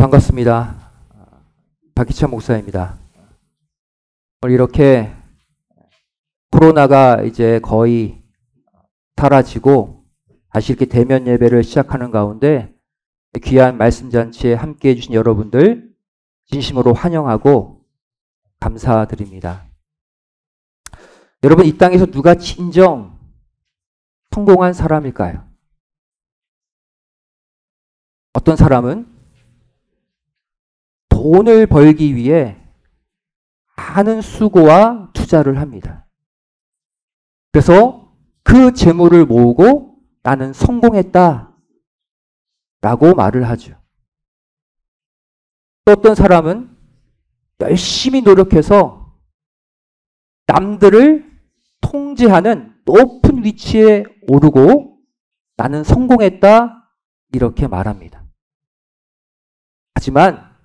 반갑습니다. 박희찬 목사입니다. 이렇게 코로나가 이제 거의 사라지고 다시 이렇게 대면 예배를 시작하는 가운데 귀한 말씀 잔치에 함께 해주신 여러분들 진심으로 환영하고 감사드립니다. 여러분, 이 땅에서 누가 진정 성공한 사람일까요? 어떤 사람은 돈을 벌기 위해 많은 수고와 투자를 합니다. 그래서 그 재물을 모으고 나는 성공했다 라고 말을 하죠. 또 어떤 사람은 열심히 노력해서 남들을 통제하는 높은 위치에 오르고 나는 성공했다 이렇게 말합니다. 하지만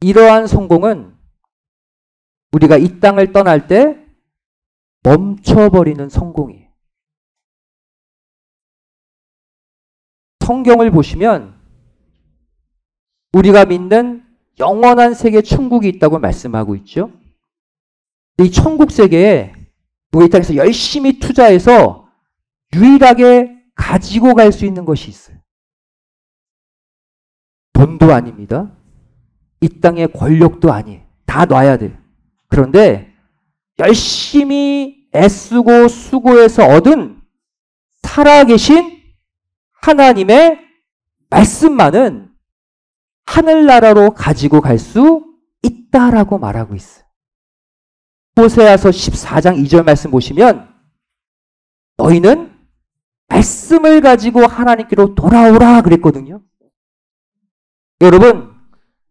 이러한 성공은 우리가 이 땅을 떠날 때 멈춰버리는 성공이에요. 성경을 보시면 우리가 믿는 영원한 세계 천국이 있다고 말씀하고 있죠. 이 천국 세계에 우리 이 땅에서 열심히 투자해서 유일하게 가지고 갈 수 있는 것이 있어요. 돈도 아닙니다. 이 땅의 권력도 아니에요. 다 놔야 돼요. 그런데 열심히 애쓰고 수고해서 얻은 살아계신 하나님의 말씀만은 하늘나라로 가지고 갈 수 있다라고 말하고 있어요. 호세아서 14장 2절 말씀 보시면 너희는 말씀을 가지고 하나님께로 돌아오라 그랬거든요. 여러분,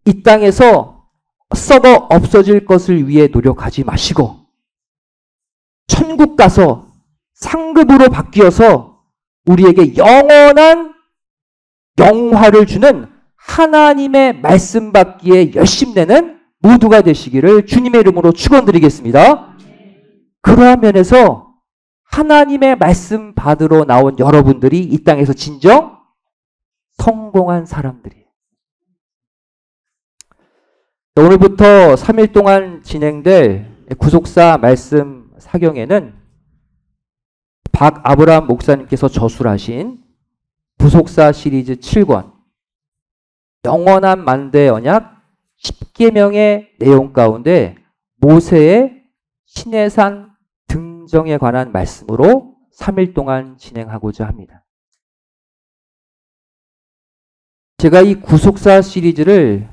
이 땅에서 썩어 없어질 것을 위해 노력하지 마시고 천국 가서 상급으로 바뀌어서 우리에게 영원한 영화를 주는 하나님의 말씀 받기에 열심내는 모두가 되시기를 주님의 이름으로 축원드리겠습니다. 그러한 면에서 하나님의 말씀 받으러 나온 여러분들이 이 땅에서 진정 성공한 사람들이에요. 오늘부터 3일 동안 진행될 구속사 말씀 사경에는 박아브라함 목사님께서 저술하신 구속사 시리즈 7권 영원한 만대 언약 10계명의 내용 가운데 모세의 시내산 등정에 관한 말씀으로 3일 동안 진행하고자 합니다. 제가 이 구속사 시리즈를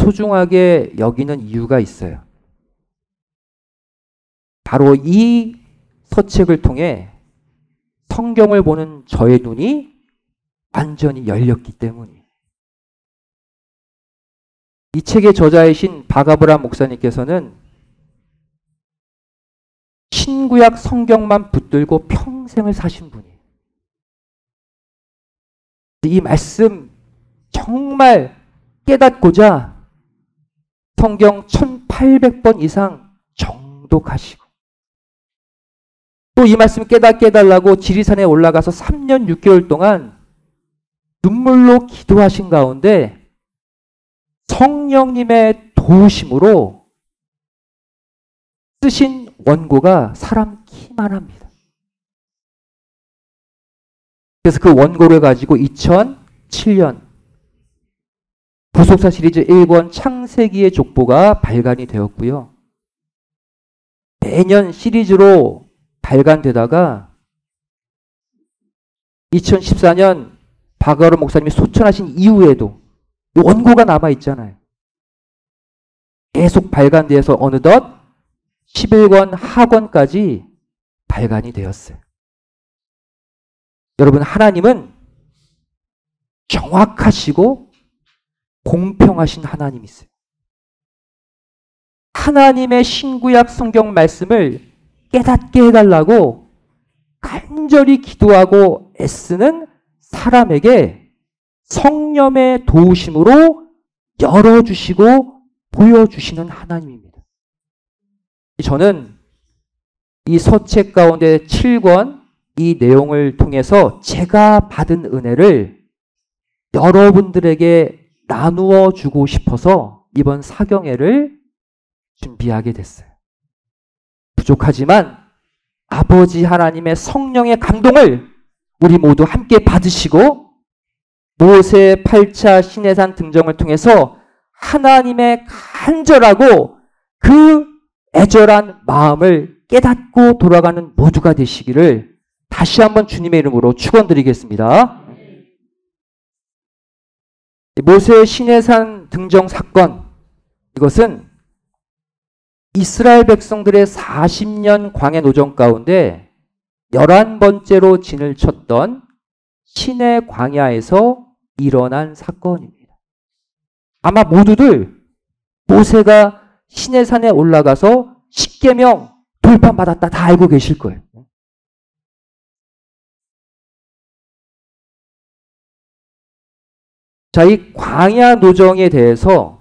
소중하게 여기는 이유가 있어요. 바로 이 서책을 통해 성경을 보는 저의 눈이 완전히 열렸기 때문이에요. 이 책의 저자이신 박아브라함 목사님께서는 신구약 성경만 붙들고 평생을 사신 분이에요. 이 말씀 정말 깨닫고자 성경 1800번 이상 정독하시고 또 이 말씀 깨닫게 해달라고 지리산에 올라가서 3년 6개월 동안 눈물로 기도하신 가운데 성령님의 도우심으로 쓰신 원고가 사람 키만 합니다. 그래서 그 원고를 가지고 2007년 구속사 시리즈 1권 창세기의 족보가 발간이 되었고요. 매년 시리즈로 발간되다가 2014년 박아브라함 목사님이 소천하신 이후에도 원고가 남아있잖아요. 계속 발간되어서 어느덧 11권 하권까지 발간이 되었어요. 여러분, 하나님은 정확하시고 공평하신 하나님이세요. 하나님의 신구약 성경 말씀을 깨닫게 해달라고 간절히 기도하고 애쓰는 사람에게 성령의 도우심으로 열어주시고 보여주시는 하나님입니다. 저는 이 서책 가운데 7권 이 내용을 통해서 제가 받은 은혜를 여러분들에게 나누어 주고 싶어서 이번 사경회를 준비하게 됐어요. 부족하지만 아버지 하나님의 성령의 감동을 우리 모두 함께 받으시고 모세 8차 시내산 등정을 통해서 하나님의 간절하고 그 애절한 마음을 깨닫고 돌아가는 모두가 되시기를 다시 한번 주님의 이름으로 축원드리겠습니다. 모세 시내산 등정 사건, 이것은 이스라엘 백성들의 40년 광야 노정 가운데 11번째로 진을 쳤던 시내 광야에서 일어난 사건입니다. 아마 모두들 모세가 시내산에 올라가서 십계명 돌판받았다 다 알고 계실 거예요. 자, 이 광야 노정에 대해서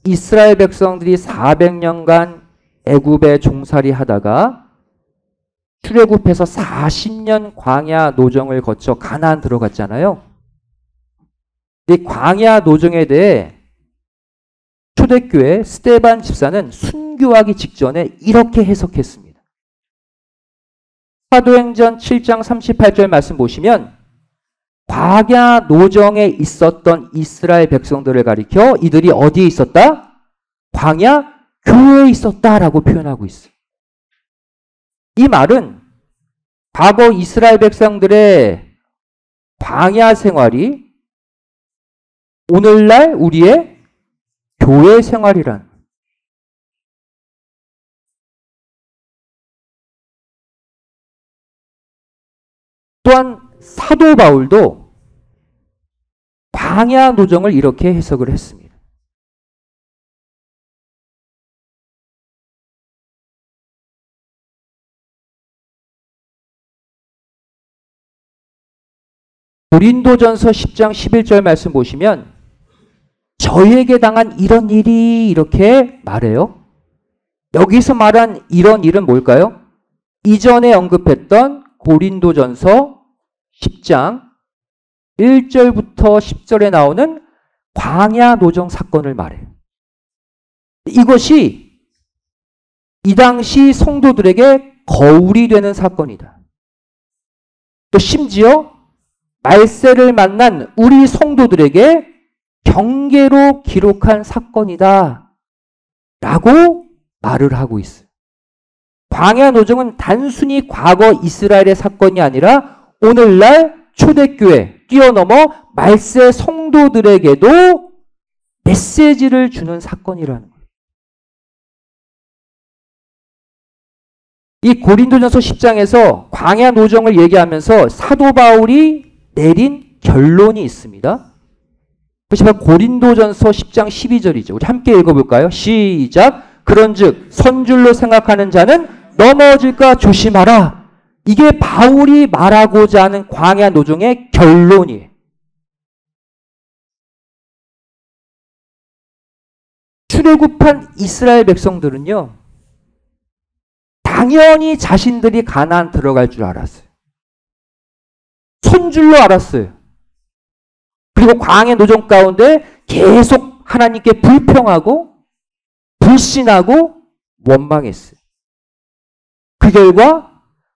이스라엘 백성들이 400년간 애굽에 종살이 하다가 출애굽해서 40년 광야 노정을 거쳐 가나안 들어갔잖아요. 이 광야 노정에 대해 초대교회 스데반 집사는 순교하기 직전에 이렇게 해석했습니다. 사도행전 7장 38절 말씀 보시면 광야 노정에 있었던 이스라엘 백성들을 가리켜 이들이 어디에 있었다? 광야 교회에 있었다라고 표현하고 있어요. 이 말은 과거 이스라엘 백성들의 광야 생활이 오늘날 우리의 교회 생활이란. 또한 사도 바울도 광야 노정을 이렇게 해석을 했습니다. 고린도전서 10장 11절 말씀 보시면 저희에게 당한 이런 일이 이렇게 말해요. 여기서 말한 이런 일은 뭘까요? 이전에 언급했던 고린도전서 10장 1절부터 10절에 나오는 광야 노정 사건을 말해요. 이것이 이 당시 성도들에게 거울이 되는 사건이다. 또 심지어 말세를 만난 우리 성도들에게 경계로 기록한 사건이다 라고 말을 하고 있어요. 광야 노정은 단순히 과거 이스라엘의 사건이 아니라 오늘날 초대교회 뛰어넘어 말세 성도들에게도 메시지를 주는 사건이라는 거예요. 이 고린도전서 10장에서 광야 노정을 얘기하면서 사도 바울이 내린 결론이 있습니다. 그것이 바로 고린도전서 10장 12절이죠. 우리 함께 읽어볼까요? 시작. 그런즉 선줄로 생각하는 자는 넘어질까 조심하라. 이게 바울이 말하고자 하는 광야 노정의 결론이에요. 출애굽한 이스라엘 백성들은요, 당연히 자신들이 가나안 들어갈 줄 알았어요. 손줄로 알았어요. 그리고 광야 노정 가운데 계속 하나님께 불평하고 불신하고 원망했어요. 그 결과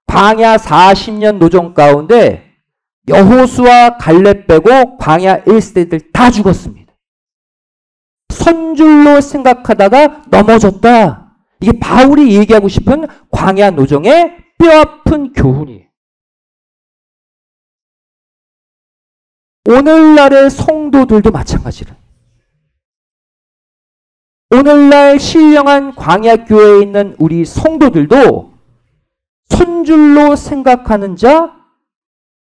광야 40년 노정 가운데 여호수아 갈렙 빼고 광야 1세대들 다 죽었습니다. 선줄로 생각하다가 넘어졌다. 이게 바울이 얘기하고 싶은 광야 노정의 뼈아픈 교훈이에요. 오늘날의 성도들도 마찬가지로 오늘날 신령한 광야교회에 있는 우리 성도들도 손줄로 생각하는 자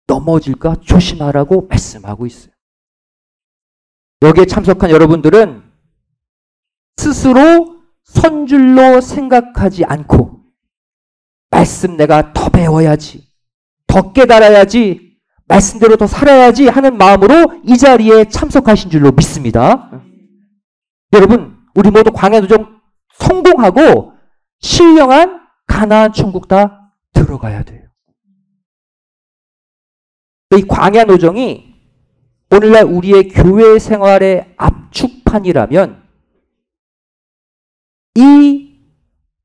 넘어질까 조심하라고 말씀하고 있어요. 여기에 참석한 여러분들은 스스로 선줄로 생각하지 않고 말씀 내가 더 배워야지, 더 깨달아야지, 말씀대로 더 살아야지 하는 마음으로 이 자리에 참석하신 줄로 믿습니다. 여러분, 우리 모두 광야 노정 성공하고 신령한 가나안 천국 다 들어가야 돼요. 이 광야 노정이 오늘날 우리의 교회 생활의 압축판이라면 이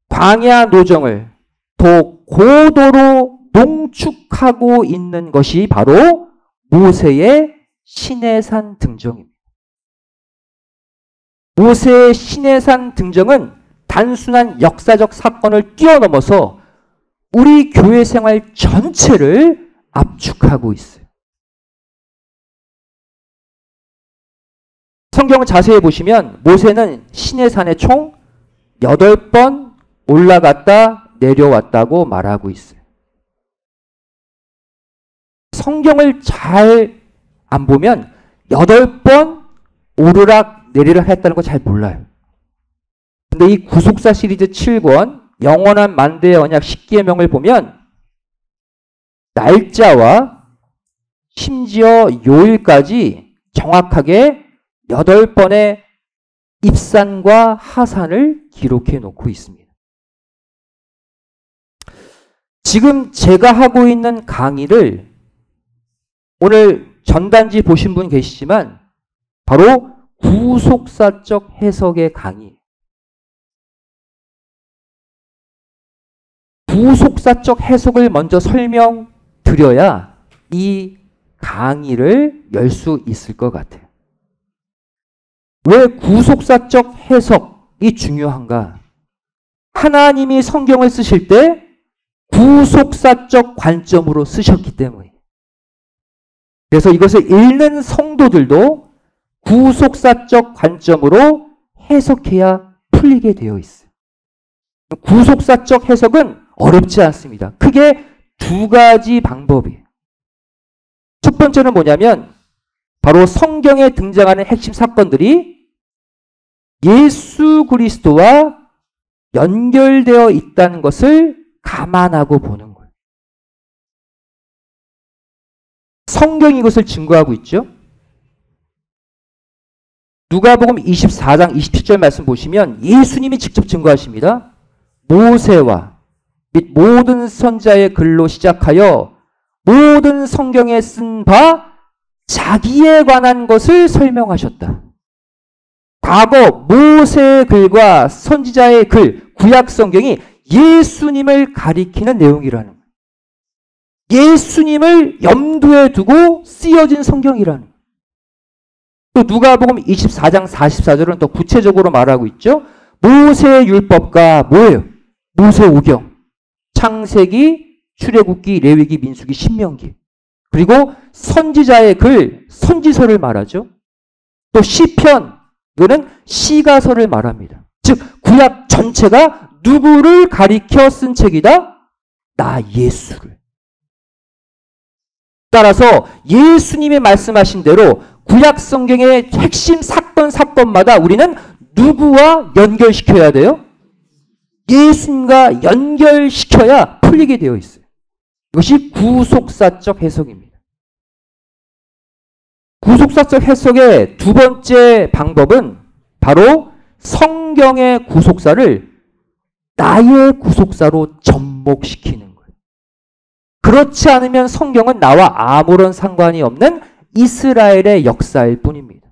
광야 노정을 더 고도로 농축하고 있는 것이 바로 모세의 시내산 등정입니다. 모세의 시내산 등정은 단순한 역사적 사건을 뛰어넘어서 우리 교회 생활 전체를 압축하고 있어요. 성경을 자세히 보시면 모세는 시내산에 총 8번 올라갔다 내려왔다고 말하고 있어요. 성경을 잘 안 보면 8번 오르락 내리락 했다는 거 잘 몰라요. 근데 이 구속사 시리즈 7권 영원한 만대의 언약 10계명을 보면 날짜와 심지어 요일까지 정확하게 8번의 입산과 하산을 기록해 놓고 있습니다. 지금 제가 하고 있는 강의를 오늘 전단지 보신 분 계시지만 바로 구속사적 해석의 강의. 구속사적 해석을 먼저 설명드려야 이 강의를 열 수 있을 것 같아요. 왜 구속사적 해석이 중요한가? 하나님이 성경을 쓰실 때 구속사적 관점으로 쓰셨기 때문에. 그래서 이것을 읽는 성도들도 구속사적 관점으로 해석해야 풀리게 되어 있어요. 구속사적 해석은 어렵지 않습니다. 크게 두 가지 방법이에요. 첫 번째는 뭐냐면 바로 성경에 등장하는 핵심 사건들이 예수 그리스도와 연결되어 있다는 것을 감안하고 보는 거예요. 성경이 이것을 증거하고 있죠. 누가복음 24장 27절 말씀 보시면 예수님이 직접 증거하십니다. 모세와 및 모든 선지자의 글로 시작하여 모든 성경에 쓴 바 자기에 관한 것을 설명하셨다. 과거 모세의 글과 선지자의 글, 구약 성경이 예수님을 가리키는 내용이라는 거예요. 예수님을 염두에 두고 쓰여진 성경이라는 거예요. 또 누가복음 24장 44절은 더 구체적으로 말하고 있죠. 모세의 율법과 뭐예요? 모세오경, 창세기, 출애굽기, 레위기, 민수기, 신명기. 그리고 선지자의 글, 선지서를 말하죠. 또 시편, 이거는 시가서를 말합니다. 즉 구약 전체가 누구를 가리켜 쓴 책이다? 나 예수를. 따라서 예수님이 말씀하신 대로 구약 성경의 핵심 사건마다 우리는 누구와 연결시켜야 돼요? 예수님과 연결시켜야 풀리게 되어 있어요. 이것이 구속사적 해석입니다. 구속사적 해석의 두 번째 방법은 바로 성경의 구속사를 나의 구속사로 접목시키는 거예요. 그렇지 않으면 성경은 나와 아무런 상관이 없는 이스라엘의 역사일 뿐입니다.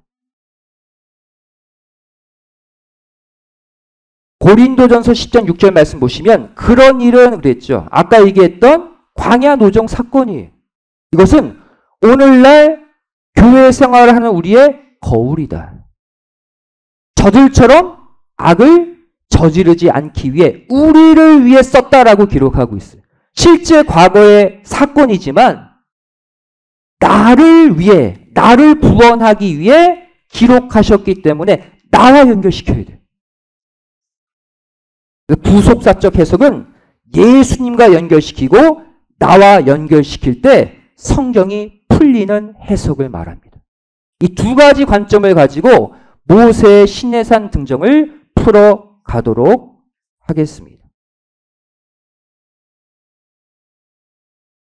고린도전서 10장 6절 말씀 보시면 그런 일은 그랬죠. 아까 얘기했던 광야 노정 사건이에요. 이것은 오늘날 교회 생활을 하는 우리의 거울이다. 저들처럼 악을 저지르지 않기 위해 우리를 위해 썼다라고 기록하고 있어요. 실제 과거의 사건이지만 나를 위해, 나를 구원하기 위해 기록하셨기 때문에 나와 연결시켜야 돼요. 구속사적 해석은 예수님과 연결시키고 나와 연결시킬 때 성경이 풀리는 해석을 말합니다. 이 두 가지 관점을 가지고 모세의 시내산 등정을 풀어가도록 하겠습니다.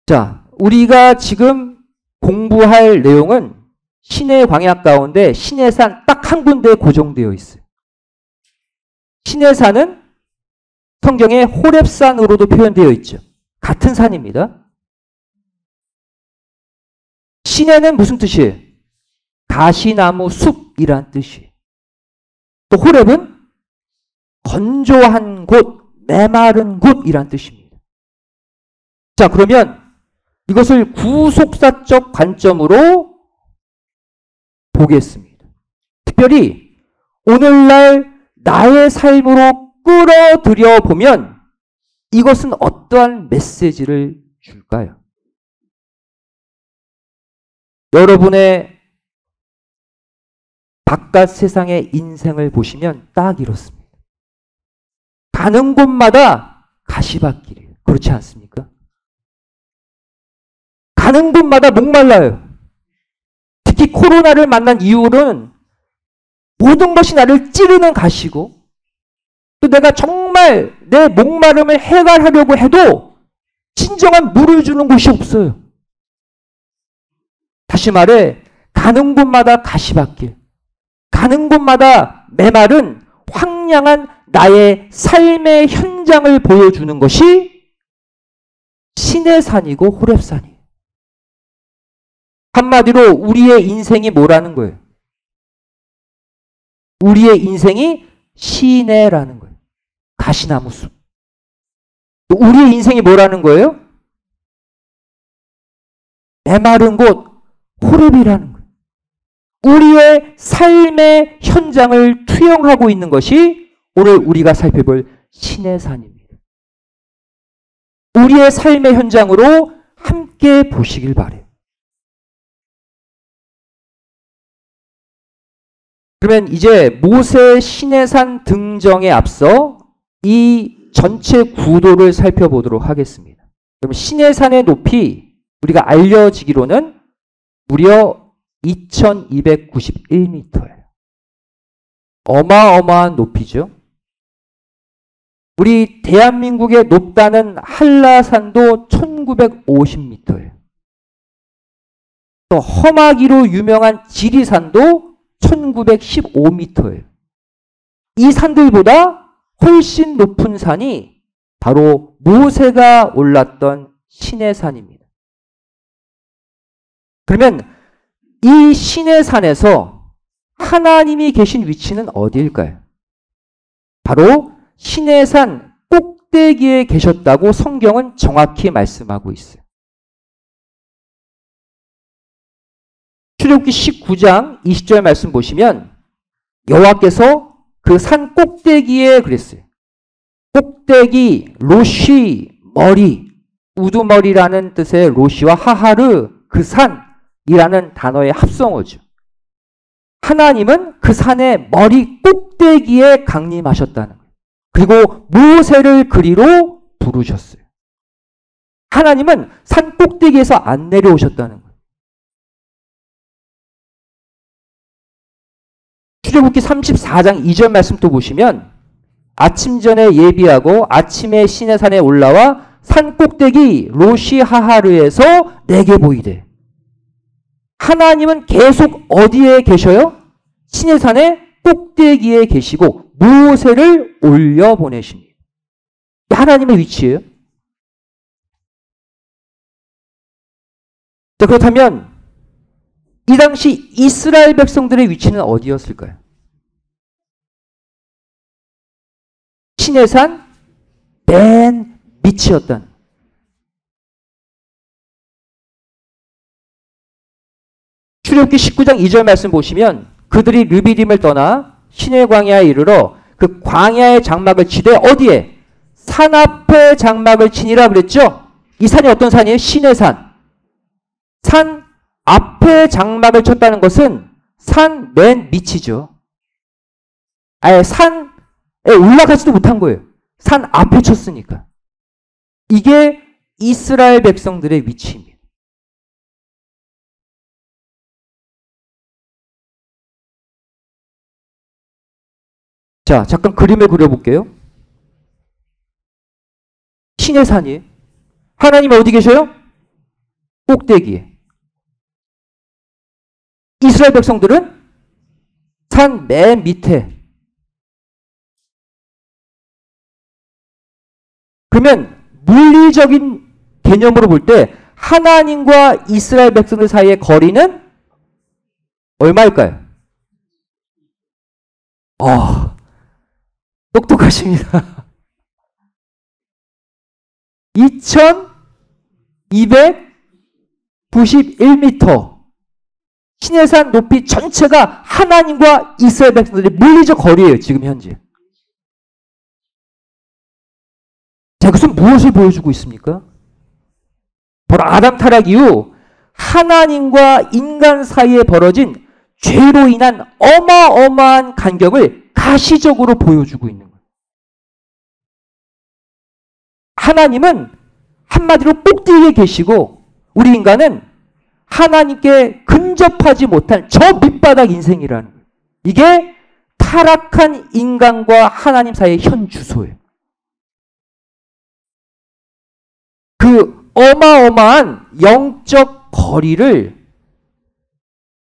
자, 우리가 지금 공부할 내용은 신의 광야 가운데 시내산 딱 한 군데에 고정되어 있어요. 시내산은 성경에 호렙산으로도 표현되어 있죠. 같은 산입니다. 시내는 무슨 뜻이에요? 가시나무 숲이란 뜻이에요. 또 호렙은 건조한 곳, 메마른 곳이란 뜻입니다. 자, 그러면 이것을 구속사적 관점으로 보겠습니다. 특별히 오늘날 나의 삶으로 끌어들여 보면 이것은 어떠한 메시지를 줄까요? 여러분의 바깥 세상의 인생을 보시면 딱 이렇습니다. 가는 곳마다 가시밭길이에요. 그렇지 않습니까? 가는 곳마다 목말라요. 특히 코로나를 만난 이후로는 모든 것이 나를 찌르는 가시고 또 내가 정말 내 목마름을 해결하려고 해도 진정한 물을 주는 곳이 없어요. 다시 말해 가는 곳마다 가시밭길, 가는 곳마다 메마른 황량한 나의 삶의 현장을 보여주는 것이 시내산이고 호렙산이에요. 한마디로 우리의 인생이 뭐라는 거예요? 우리의 인생이 시내라는 거예요. 가시나무 숲. 우리의 인생이 뭐라는 거예요? 메마른 곳, 호렙이라는 거예요. 우리의 삶의 현장을 투영하고 있는 것이 오늘 우리가 살펴볼 시내산입니다. 우리의 삶의 현장으로 함께 보시길 바래요. 그러면 이제 모세 시내산 등정에 앞서 이 전체 구도를 살펴보도록 하겠습니다. 그럼 시내산의 높이 우리가 알려지기로는 무려 2291m예요. 어마어마한 높이죠. 우리 대한민국의 높다는 한라산도 1950m예요. 또 험하기로 유명한 지리산도 1915m예요. 이 산들보다 훨씬 높은 산이 바로 모세가 올랐던 시내산입니다. 그러면 이 시내산에서 하나님이 계신 위치는 어디일까요? 바로 시내산 꼭대기에 계셨다고 성경은 정확히 말씀하고 있어요. 출애굽기 19장 20절 말씀 보시면 여호와께서 그 산 꼭대기에 그랬어요. 꼭대기, 로시, 머리, 우두머리라는 뜻의 로시와 하하르, 그 산이라는 단어의 합성어죠. 하나님은 그 산의 머리 꼭대기에 강림하셨다는 거예요. 그리고 모세를 그리로 부르셨어요. 하나님은 산 꼭대기에서 안 내려오셨다는 거예요. 출애굽기 34장 2절 말씀 또 보시면 아침 전에 예비하고 아침에 시내산에 올라와 산 꼭대기 로시하하르에서 내게 보이되. 하나님은 계속 어디에 계셔요? 시내산의 꼭대기에 계시고 모세를 올려보내십니다. 하나님의 위치예요. 자, 그렇다면 이 당시 이스라엘 백성들의 위치는 어디였을까요? 시내산 맨 밑이었던. 출애굽기 19장 2절 말씀 보시면 그들이 르비딤을 떠나 시내 광야에 이르러 그 광야의 장막을 치되 어디에? 산 앞에 장막을 치니라 그랬죠? 이 산이 어떤 산이에요? 시내산. 산 앞에 장막을 쳤다는 것은 산 맨 밑이죠. 아예 산에 올라가지도 못한 거예요. 산 앞에 쳤으니까. 이게 이스라엘 백성들의 위치입니다. 자, 잠깐 그림을 그려볼게요. 시내산이에요. 하나님 어디 계셔요? 꼭대기에. 이스라엘 백성들은 산 맨 밑에. 그러면 물리적인 개념으로 볼 때 하나님과 이스라엘 백성들 사이의 거리는 얼마일까요? 똑똑하십니다. 2291m. 시내산 높이 전체가 하나님과 이스라엘 백성들의 물리적 거리예요. 지금 현재. 자, 그것은 무엇을 보여주고 있습니까? 바로 아담 타락 이후 하나님과 인간 사이에 벌어진 죄로 인한 어마어마한 간격을 가시적으로 보여주고 있는 거예요. 하나님은 한마디로 꼭대기에 계시고 우리 인간은 하나님께 근접하지 못한 저 밑바닥 인생이라는 거예요. 이게 타락한 인간과 하나님 사이의 현 주소예요. 그 어마어마한 영적 거리를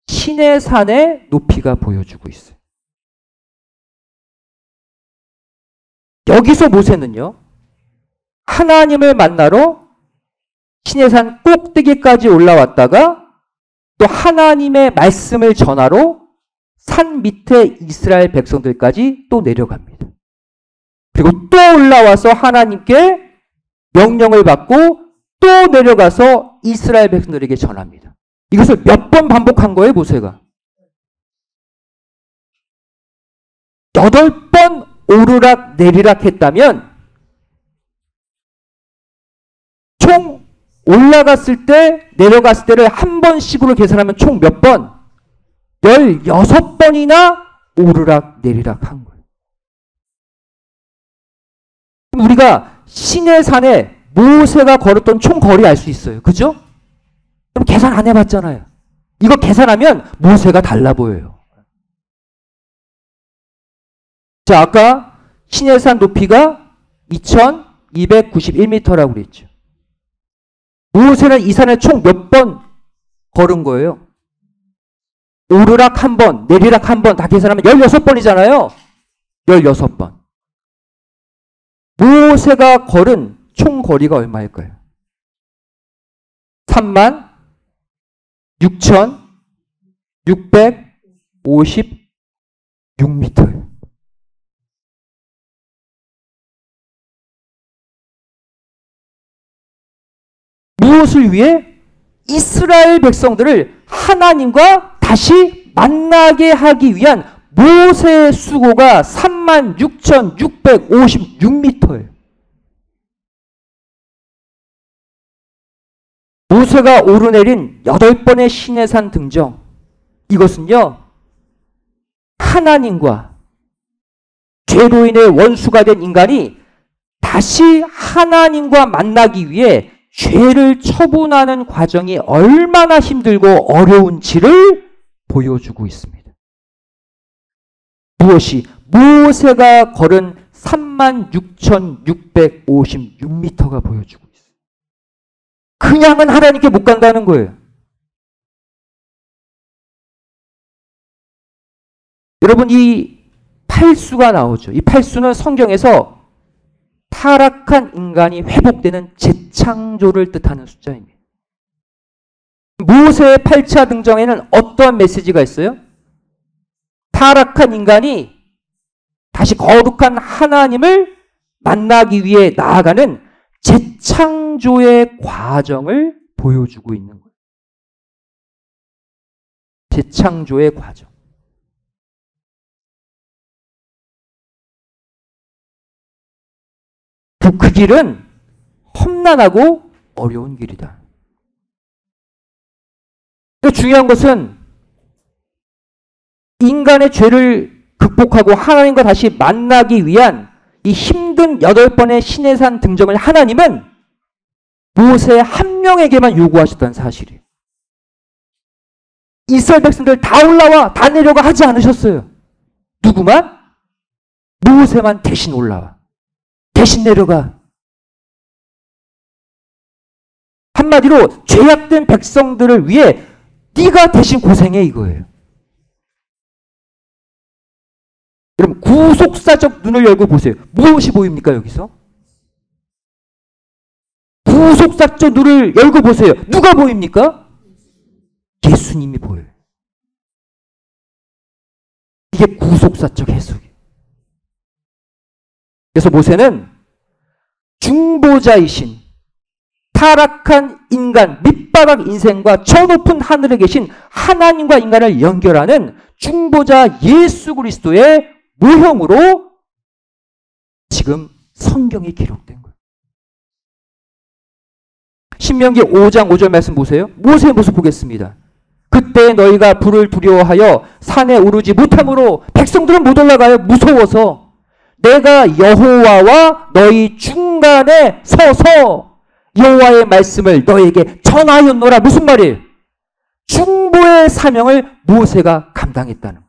신의 산의 높이가 보여주고 있어요. 여기서 모세는요, 하나님을 만나러 신의 산 꼭대기까지 올라왔다가 또 하나님의 말씀을 전하러 산 밑에 이스라엘 백성들까지 또 내려갑니다. 그리고 또 올라와서 하나님께 명령을 받고 또 내려가서 이스라엘 백성들에게 전합니다. 이것을 몇 번 반복한 거예요, 모세가? 8번 오르락 내리락 했다면 총 올라갔을 때 내려갔을 때를 한 번씩으로 계산하면 총 몇 번? 16번이나 오르락 내리락 한 거예요. 우리가 신의 산에 모세가 걸었던 총 거리 알 수 있어요. 그죠? 그럼 계산 안 해봤잖아요. 이거 계산하면 모세가 달라 보여요. 자, 아까 신의 산 높이가 2291m라고 그랬죠. 모세는 이 산을 총 몇 번 걸은 거예요? 오르락 한 번, 내리락 한 번 다 계산하면 16번이잖아요. 16번. 모세가 걸은 총 거리가 얼마일까요? 36,656m. 무엇을 위해? 이스라엘 백성들을 하나님과 다시 만나게 하기 위한 모세의 수고가 36,656m예요. 모세가 오르내린 8번의 시내산 등정, 이것은요, 하나님과 죄로 인해 원수가 된 인간이 다시 하나님과 만나기 위해 죄를 처분하는 과정이 얼마나 힘들고 어려운지를 보여주고 있습니다. 무엇이? 모세가 걸은 36,656m가 보여주고 있어요. 그냥은 하나님께 못 간다는 거예요. 여러분, 이 팔수가 나오죠. 이 팔수는 성경에서 타락한 인간이 회복되는 재창조를 뜻하는 숫자입니다. 모세의 8차 등정에는 어떠한 메시지가 있어요? 타락한 인간이 다시 거룩한 하나님을 만나기 위해 나아가는 재창조의 과정을 보여주고 있는 거예요. 재창조의 과정. 그 길은 험난하고 어려운 길이다. 중요한 것은 인간의 죄를 극복하고 하나님과 다시 만나기 위한 이 힘든 8번의 시내산 등정을 하나님은 모세 한 명에게만 요구하셨다는 사실이에요. 이스라엘 백성들 다 올라와, 다 내려가 하지 않으셨어요. 누구만? 모세만 대신 올라와. 대신 내려가. 한마디로 죄악된 백성들을 위해 네가 대신 고생해, 이거예요. 여러분, 구속사적 눈을 열고 보세요. 무엇이 보입니까, 여기서? 구속사적 눈을 열고 보세요. 누가 보입니까? 예수님이 보여요. 이게 구속사적 해석이에요. 그래서 모세는 중보자이신 타락한 인간, 밑바닥 인생과 저 높은 하늘에 계신 하나님과 인간을 연결하는 중보자 예수 그리스도의 모형으로 지금 성경이 기록된 거예요. 신명기 5장 5절 말씀 보세요. 모세의 모습 보겠습니다. 그때 너희가 불을 두려워하여 산에 오르지 못함으로 백성들은 못 올라가요. 무서워서. 내가 여호와와 너희 중간에 서서 여호와의 말씀을 너희에게 전하였노라. 무슨 말이에요? 중보의 사명을 모세가 감당했다는 거예요.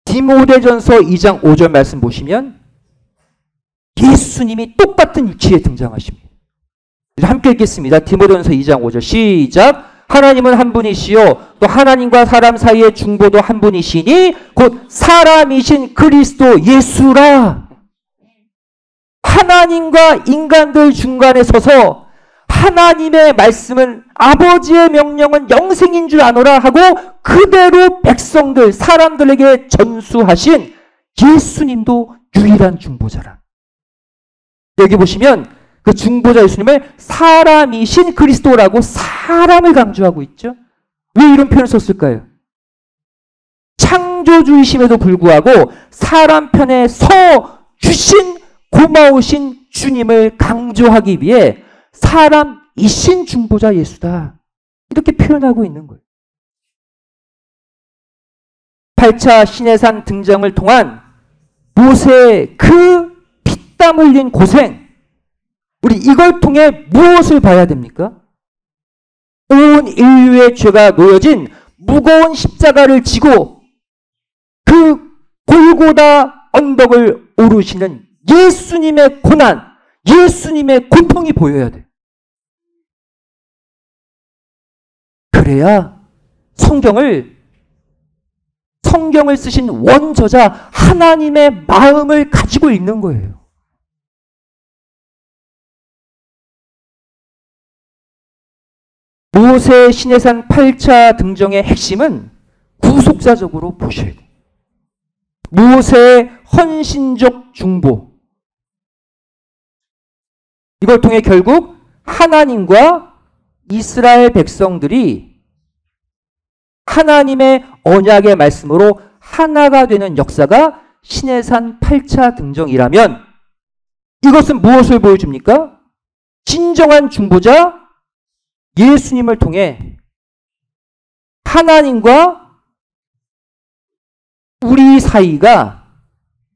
디모데전서 2장 5절 말씀 보시면 예수님이 똑같은 위치에 등장하십니다. 함께 읽겠습니다. 디모데전서 2장 5절 시작. 하나님은 한 분이시요 또 하나님과 사람 사이의 중보도 한 분이시니 곧 사람이신 그리스도 예수라. 하나님과 인간들 중간에 서서 하나님의 말씀은 아버지의 명령은 영생인 줄 아노라 하고 그대로 백성들 사람들에게 전수하신 예수님도 유일한 중보자라. 여기 보시면 그 중보자 예수님을 사람이신 그리스도라고 사람을 강조하고 있죠. 왜 이런 표현을 썼을까요? 창조주이심에도 불구하고 사람 편에 서 주신 고마우신 주님을 강조하기 위해 사람이신 중보자 예수다. 이렇게 표현하고 있는 거예요. 8차 시내산 등장을 통한 모세의 그 피땀 흘린 고생, 우리 이걸 통해 무엇을 봐야 됩니까? 온 인류의 죄가 놓여진 무거운 십자가를 지고 그 골고다 언덕을 오르시는 예수님의 고난, 예수님의 고통이 보여야 돼. 그래야 성경을 쓰신 원저자 하나님의 마음을 가지고 읽는 거예요. 모세 시내산 8차 등정의 핵심은 구속사적으로 보셔야 돼요. 모세의 헌신적 중보. 이걸 통해 결국 하나님과 이스라엘 백성들이 하나님의 언약의 말씀으로 하나가 되는 역사가 시내산 8차 등정이라면 이것은 무엇을 보여줍니까? 진정한 중보자 예수님을 통해 하나님과 우리 사이가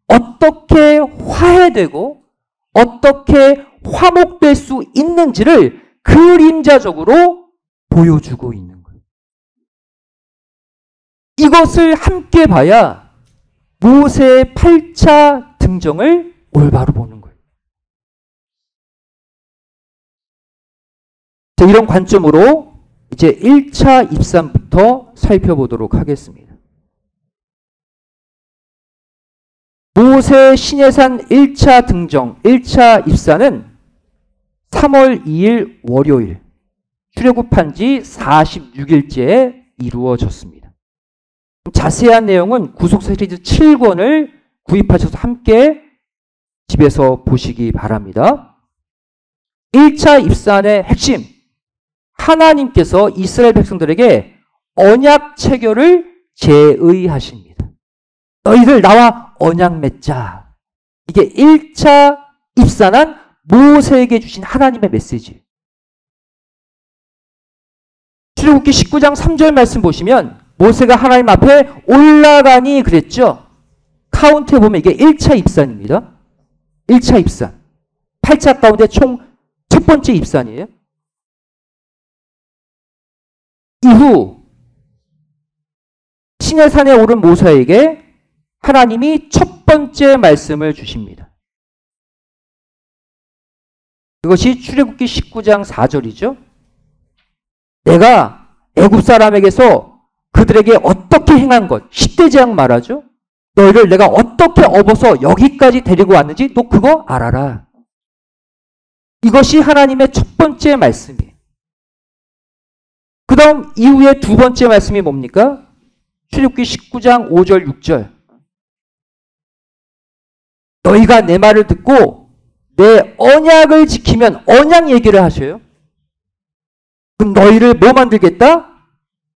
어떻게 화해되고 어떻게 화목될 수 있는지를 그림자적으로 보여주고 있는 거예요. 이것을 함께 봐야 모세의 8차 등정을 올바로 보는 거예요. 자, 이런 관점으로 이제 1차 입산부터 살펴보도록 하겠습니다. 모세 시내산 1차 등정, 1차 입산은 3월 2일 월요일, 출애굽한 지 46일째에 이루어졌습니다. 자세한 내용은 구속사 시리즈 7권을 구입하셔서 함께 집에서 보시기 바랍니다. 1차 입산의 핵심, 하나님께서 이스라엘 백성들에게 언약 체결을 제의하십니다. 너희들 나와 언약 맺자. 이게 1차 입산한 모세에게 주신 하나님의 메시지. 출애굽기 19장 3절 말씀 보시면 모세가 하나님 앞에 올라가니 그랬죠. 카운트해 보면 이게 1차 입산입니다. 1차 입산. 8차 가운데 총 첫 번째 입산이에요. 이후 시내산에 오른 모세에게 하나님이 첫 번째 말씀을 주십니다. 그것이 출애굽기 19장 4절이죠. 내가 애굽 사람에게서 그들에게 어떻게 행한 것, 10대 재앙 말하죠. 너희를 내가 어떻게 업어서 여기까지 데리고 왔는지 너 그거 알아라. 이것이 하나님의 첫 번째 말씀이에요. 그 다음 이후에 두 번째 말씀이 뭡니까? 출애굽기 19장 5절 6절. 너희가 내 말을 듣고 내 언약을 지키면, 언약 얘기를 하셔요. 그럼 너희를 뭐 만들겠다?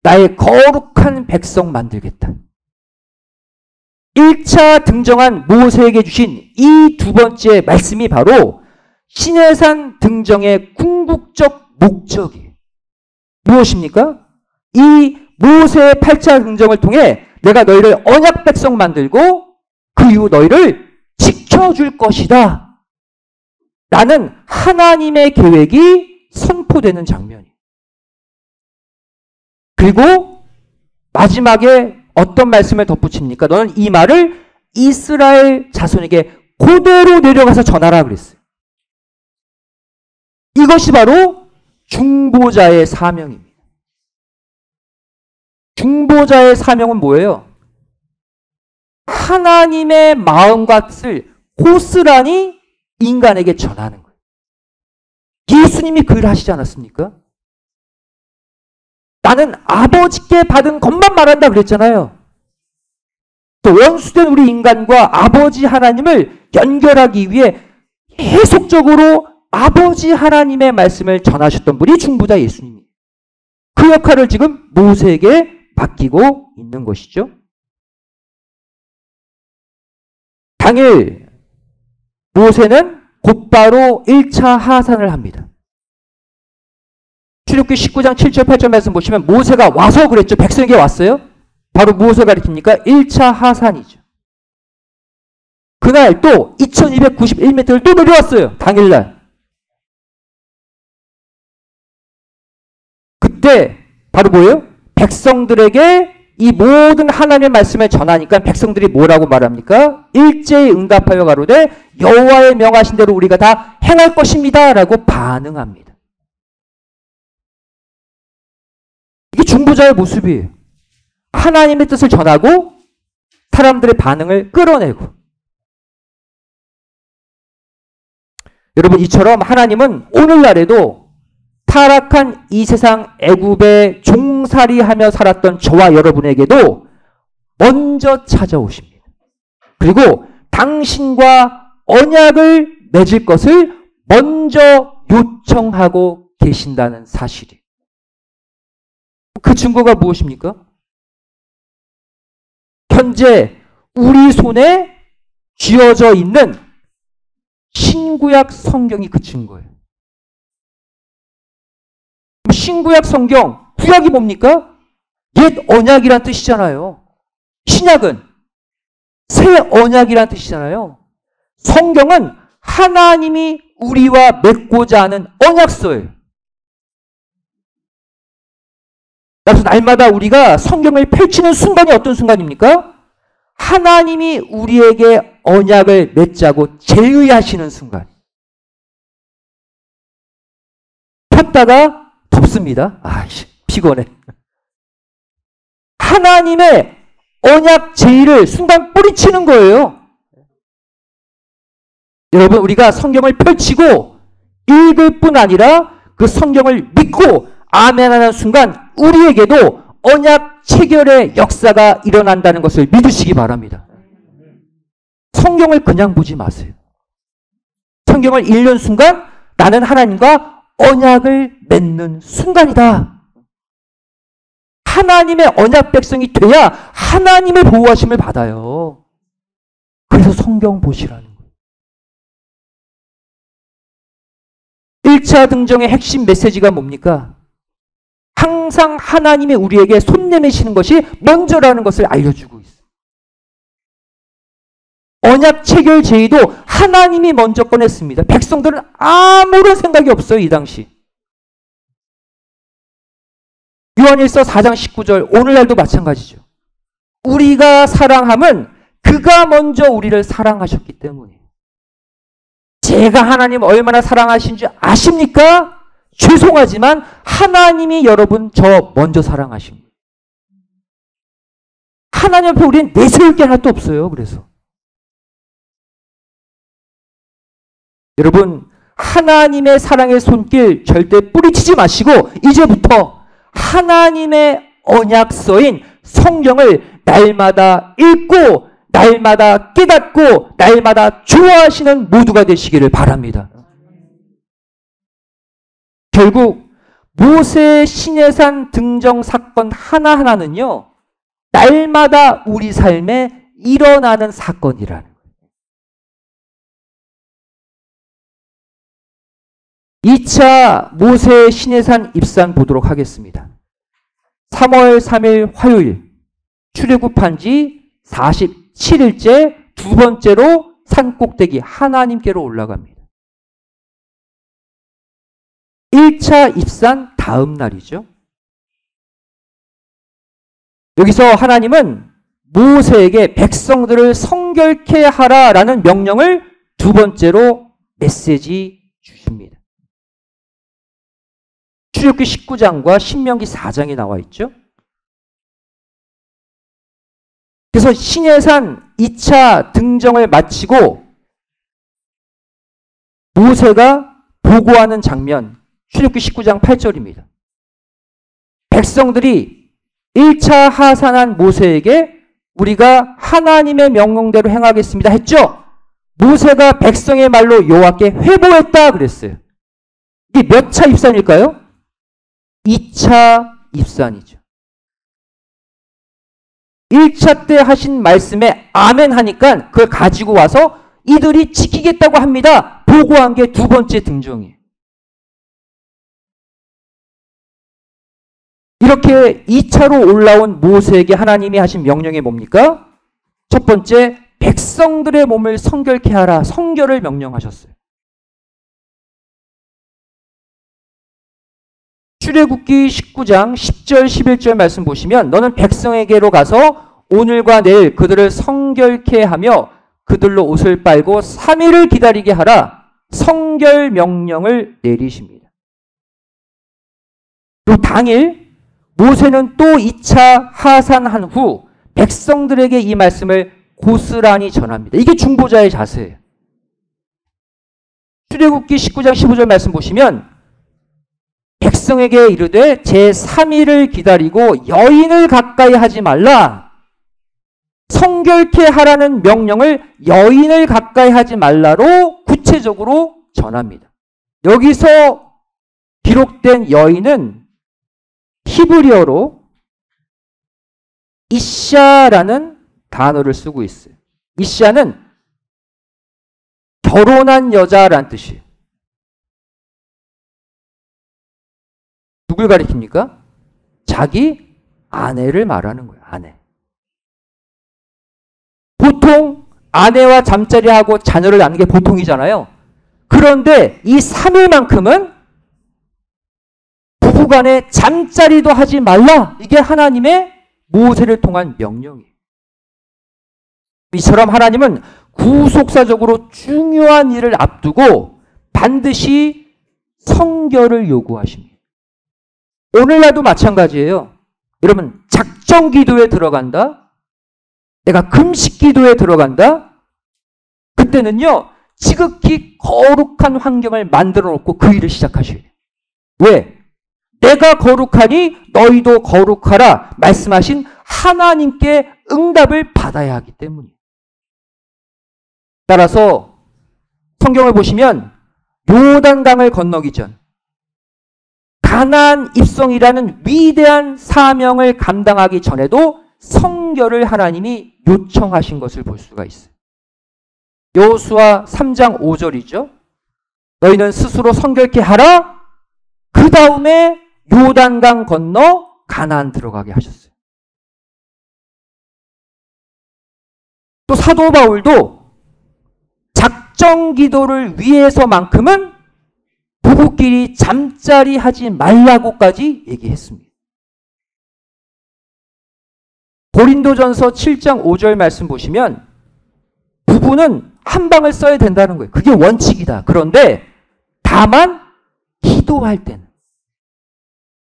나의 거룩한 백성 만들겠다. 1차 등정한 모세에게 주신 이 두 번째 말씀이 바로 시내산 등정의 궁극적 목적이에요. 무엇입니까? 이 모세의 8차 등정을 통해 내가 너희를 언약 백성 만들고 그 이후 너희를 지켜줄 것이다. 라는 하나님의 계획이 선포되는 장면이에요. 그리고 마지막에 어떤 말씀을 덧붙입니까? 너는 이 말을 이스라엘 자손에게 그대로 내려가서 전하라 그랬어요. 이것이 바로 중보자의 사명입니다. 중보자의 사명은 뭐예요? 하나님의 마음과 뜻을 고스란히 인간에게 전하는 거예요. 예수님이 그 일을 하시지 않았습니까? 나는 아버지께 받은 것만 말한다 그랬잖아요. 또 원수된 우리 인간과 아버지 하나님을 연결하기 위해 계속적으로 아버지 하나님의 말씀을 전하셨던 분이 중보자 예수님이에요. 그 역할을 지금 모세에게 맡기고 있는 것이죠. 당일 모세는 곧바로 1차 하산을 합니다. 출애굽기 19장 7절 8절 말씀 보시면 모세가 와서 그랬죠. 백성에게 왔어요. 바로 무엇을 가리킵니까? 1차 하산이죠. 그날 또 2291m를 또 내려왔어요. 당일날. 그때 바로 뭐예요? 백성들에게 이 모든 하나님의 말씀을 전하니까 백성들이 뭐라고 말합니까? 일제히 응답하여 가로되 여호와의 명하신 대로 우리가 다 행할 것입니다. 라고 반응합니다. 이게 중보자의 모습이에요. 하나님의 뜻을 전하고 사람들의 반응을 끌어내고. 여러분, 이처럼 하나님은 오늘날에도 타락한 이 세상 애굽에 종살이하며 살았던 저와 여러분에게도 먼저 찾아오십니다. 그리고 당신과 언약을 맺을 것을 먼저 요청하고 계신다는 사실이. 그 증거가 무엇입니까? 현재 우리 손에 쥐어져 있는 신구약 성경이 그 증거예요. 신구약 성경, 구약이 뭡니까? 옛 언약이란 뜻이잖아요. 신약은 새 언약이란 뜻이잖아요. 성경은 하나님이 우리와 맺고자 하는 언약서예요. 그래서 날마다 우리가 성경을 펼치는 순간이 어떤 순간입니까? 하나님이 우리에게 언약을 맺자고 제의하시는 순간. 폈다가 덥습니다. 아이씨, 피곤해. 하나님의 언약 제의를 순간 뿌리치는 거예요. 여러분, 우리가 성경을 펼치고 읽을 뿐 아니라 그 성경을 믿고 아멘하는 순간 우리에게도 언약 체결의 역사가 일어난다는 것을 믿으시기 바랍니다. 성경을 그냥 보지 마세요. 성경을 읽는 순간 나는 하나님과 언약을 맺는 순간이다. 하나님의 언약 백성이 돼야 하나님의 보호하심을 받아요. 그래서 성경 보시라는 거예요. 1차 등정의 핵심 메시지가 뭡니까? 항상 하나님이 우리에게 손 내미시는 것이 먼저라는 것을 알려주고 있어요. 언약 체결 제의도 하나님이 먼저 꺼냈습니다. 백성들은 아무런 생각이 없어요. 이 당시. 요한일서 4장 19절 오늘날도 마찬가지죠. 우리가 사랑함은 그가 먼저 우리를 사랑하셨기 때문이에요. 제가 하나님 얼마나 사랑하신지 아십니까? 죄송하지만 하나님이 여러분 저 먼저 사랑하십니다. 하나님 앞에 우리는 내세울 게 하나도 없어요. 그래서 여러분, 하나님의 사랑의 손길 절대 뿌리치지 마시고 이제부터 하나님의 언약서인 성경을 날마다 읽고 날마다 깨닫고 날마다 좋아하시는 모두가 되시기를 바랍니다. 결국 모세의 시내산 등정 사건 하나하나는요, 날마다 우리 삶에 일어나는 사건이라는 거예요. 2차 모세의 시내산 입산 보도록 하겠습니다. 3월 3일 화요일 출애굽한 지 47일째 두 번째로 산꼭대기 하나님께로 올라갑니다. 1차 입산 다음 날이죠. 여기서 하나님은 모세에게 백성들을 성결케 하라라는 명령을 두 번째로 메시지 주십니다. 출애굽기 19장과 신명기 4장에 나와 있죠. 그래서 시내산 2차 등정을 마치고 모세가 보고하는 장면, 출애굽기 19장 8절입니다. 백성들이 1차 하산한 모세에게 우리가 하나님의 명령대로 행하겠습니다 했죠. 모세가 백성의 말로 여호와께 회복했다 그랬어요. 이게 몇 차 입산일까요? 2차 입산이죠. 1차 때 하신 말씀에 아멘 하니까 그걸 가지고 와서 이들이 지키겠다고 합니다. 보고한 게 두 번째 등정이에요. 이렇게 2차로 올라온 모세에게 하나님이 하신 명령이 뭡니까? 첫 번째, 백성들의 몸을 성결케 하라. 성결을 명령하셨어요. 출애굽기 19장 10절 11절 말씀 보시면 너는 백성에게로 가서 오늘과 내일 그들을 성결케 하며 그들로 옷을 빨고 3일을 기다리게 하라. 성결 명령을 내리십니다. 또 당일 모세는 또 2차 하산한 후 백성들에게 이 말씀을 고스란히 전합니다. 이게 중보자의 자세예요. 출애굽기 19장 15절 말씀 보시면 백성에게 이르되 제3일을 기다리고 여인을 가까이 하지 말라. 성결케 하라는 명령을 여인을 가까이 하지 말라로 구체적으로 전합니다. 여기서 기록된 여인은 히브리어로 이샤라는 단어를 쓰고 있어요. 이샤는 결혼한 여자라는 뜻이에요. 누굴 가리킵니까? 자기 아내를 말하는 거예요. 아내. 보통 아내와 잠자리하고 자녀를 낳는 게 보통이잖아요. 그런데 이 3일만큼은 부부간에 잠자리도 하지 말라. 이게 하나님의 모세를 통한 명령이에요. 이처럼 하나님은 구속사적으로 중요한 일을 앞두고 반드시 성결을 요구하십니다. 오늘날도 마찬가지예요. 여러분, 작정 기도에 들어간다? 내가 금식 기도에 들어간다? 그때는요, 지극히 거룩한 환경을 만들어 놓고 그 일을 시작하셔야 돼요. 왜? 내가 거룩하니 너희도 거룩하라 말씀하신 하나님께 응답을 받아야 하기 때문이에요. 따라서 성경을 보시면 요단강을 건너기 전 가나안 입성이라는 위대한 사명을 감당하기 전에도 성결을 하나님이 요청하신 것을 볼 수가 있어요. 여호수아 3장 5절이죠. 너희는 스스로 성결케 하라. 그 다음에 요단강 건너 가나안 들어가게 하셨어요. 또 사도 바울도 작정 기도를 위해서만큼은 부부끼리 잠자리 하지 말라고까지 얘기했습니다. 고린도전서 7장 5절 말씀 보시면 부부는 한 방을 써야 된다는 거예요. 그게 원칙이다. 그런데 다만 기도할 때는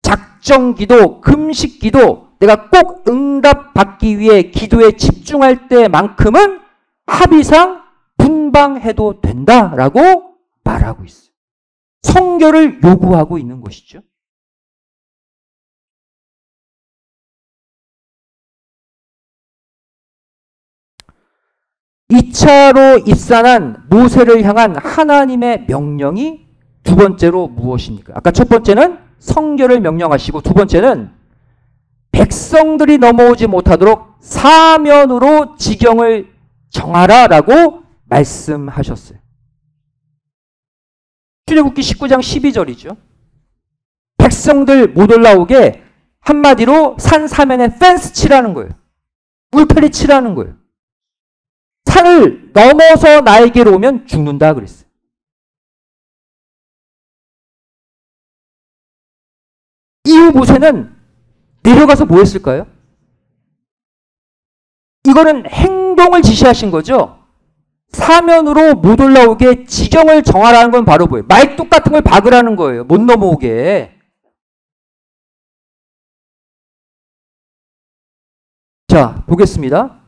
작정기도, 금식기도 내가 꼭 응답받기 위해 기도에 집중할 때만큼은 합의상 분방해도 된다라고 말하고 있어요. 성결을 요구하고 있는 것이죠. 이 차로 입산한 모세를 향한 하나님의 명령이 두 번째로 무엇입니까? 아까 첫 번째는 성결을 명령하시고 두 번째는 백성들이 넘어오지 못하도록 사면으로 지경을 정하라라고 말씀하셨어요. 출애굽기 19장 12절이죠. 백성들 못 올라오게 한마디로 산 사면에 펜스 치라는 거예요. 울타리 치라는 거예요. 산을 넘어서 나에게로 오면 죽는다 그랬어요. 이후 모세는 내려가서 뭐 했을까요? 이거는 행동을 지시하신 거죠. 사면으로 못 올라오게 지경을 정하라는 건 바로 뭐예요? 말뚝 같은 걸 박으라는 거예요. 못 넘어오게. 자, 보겠습니다.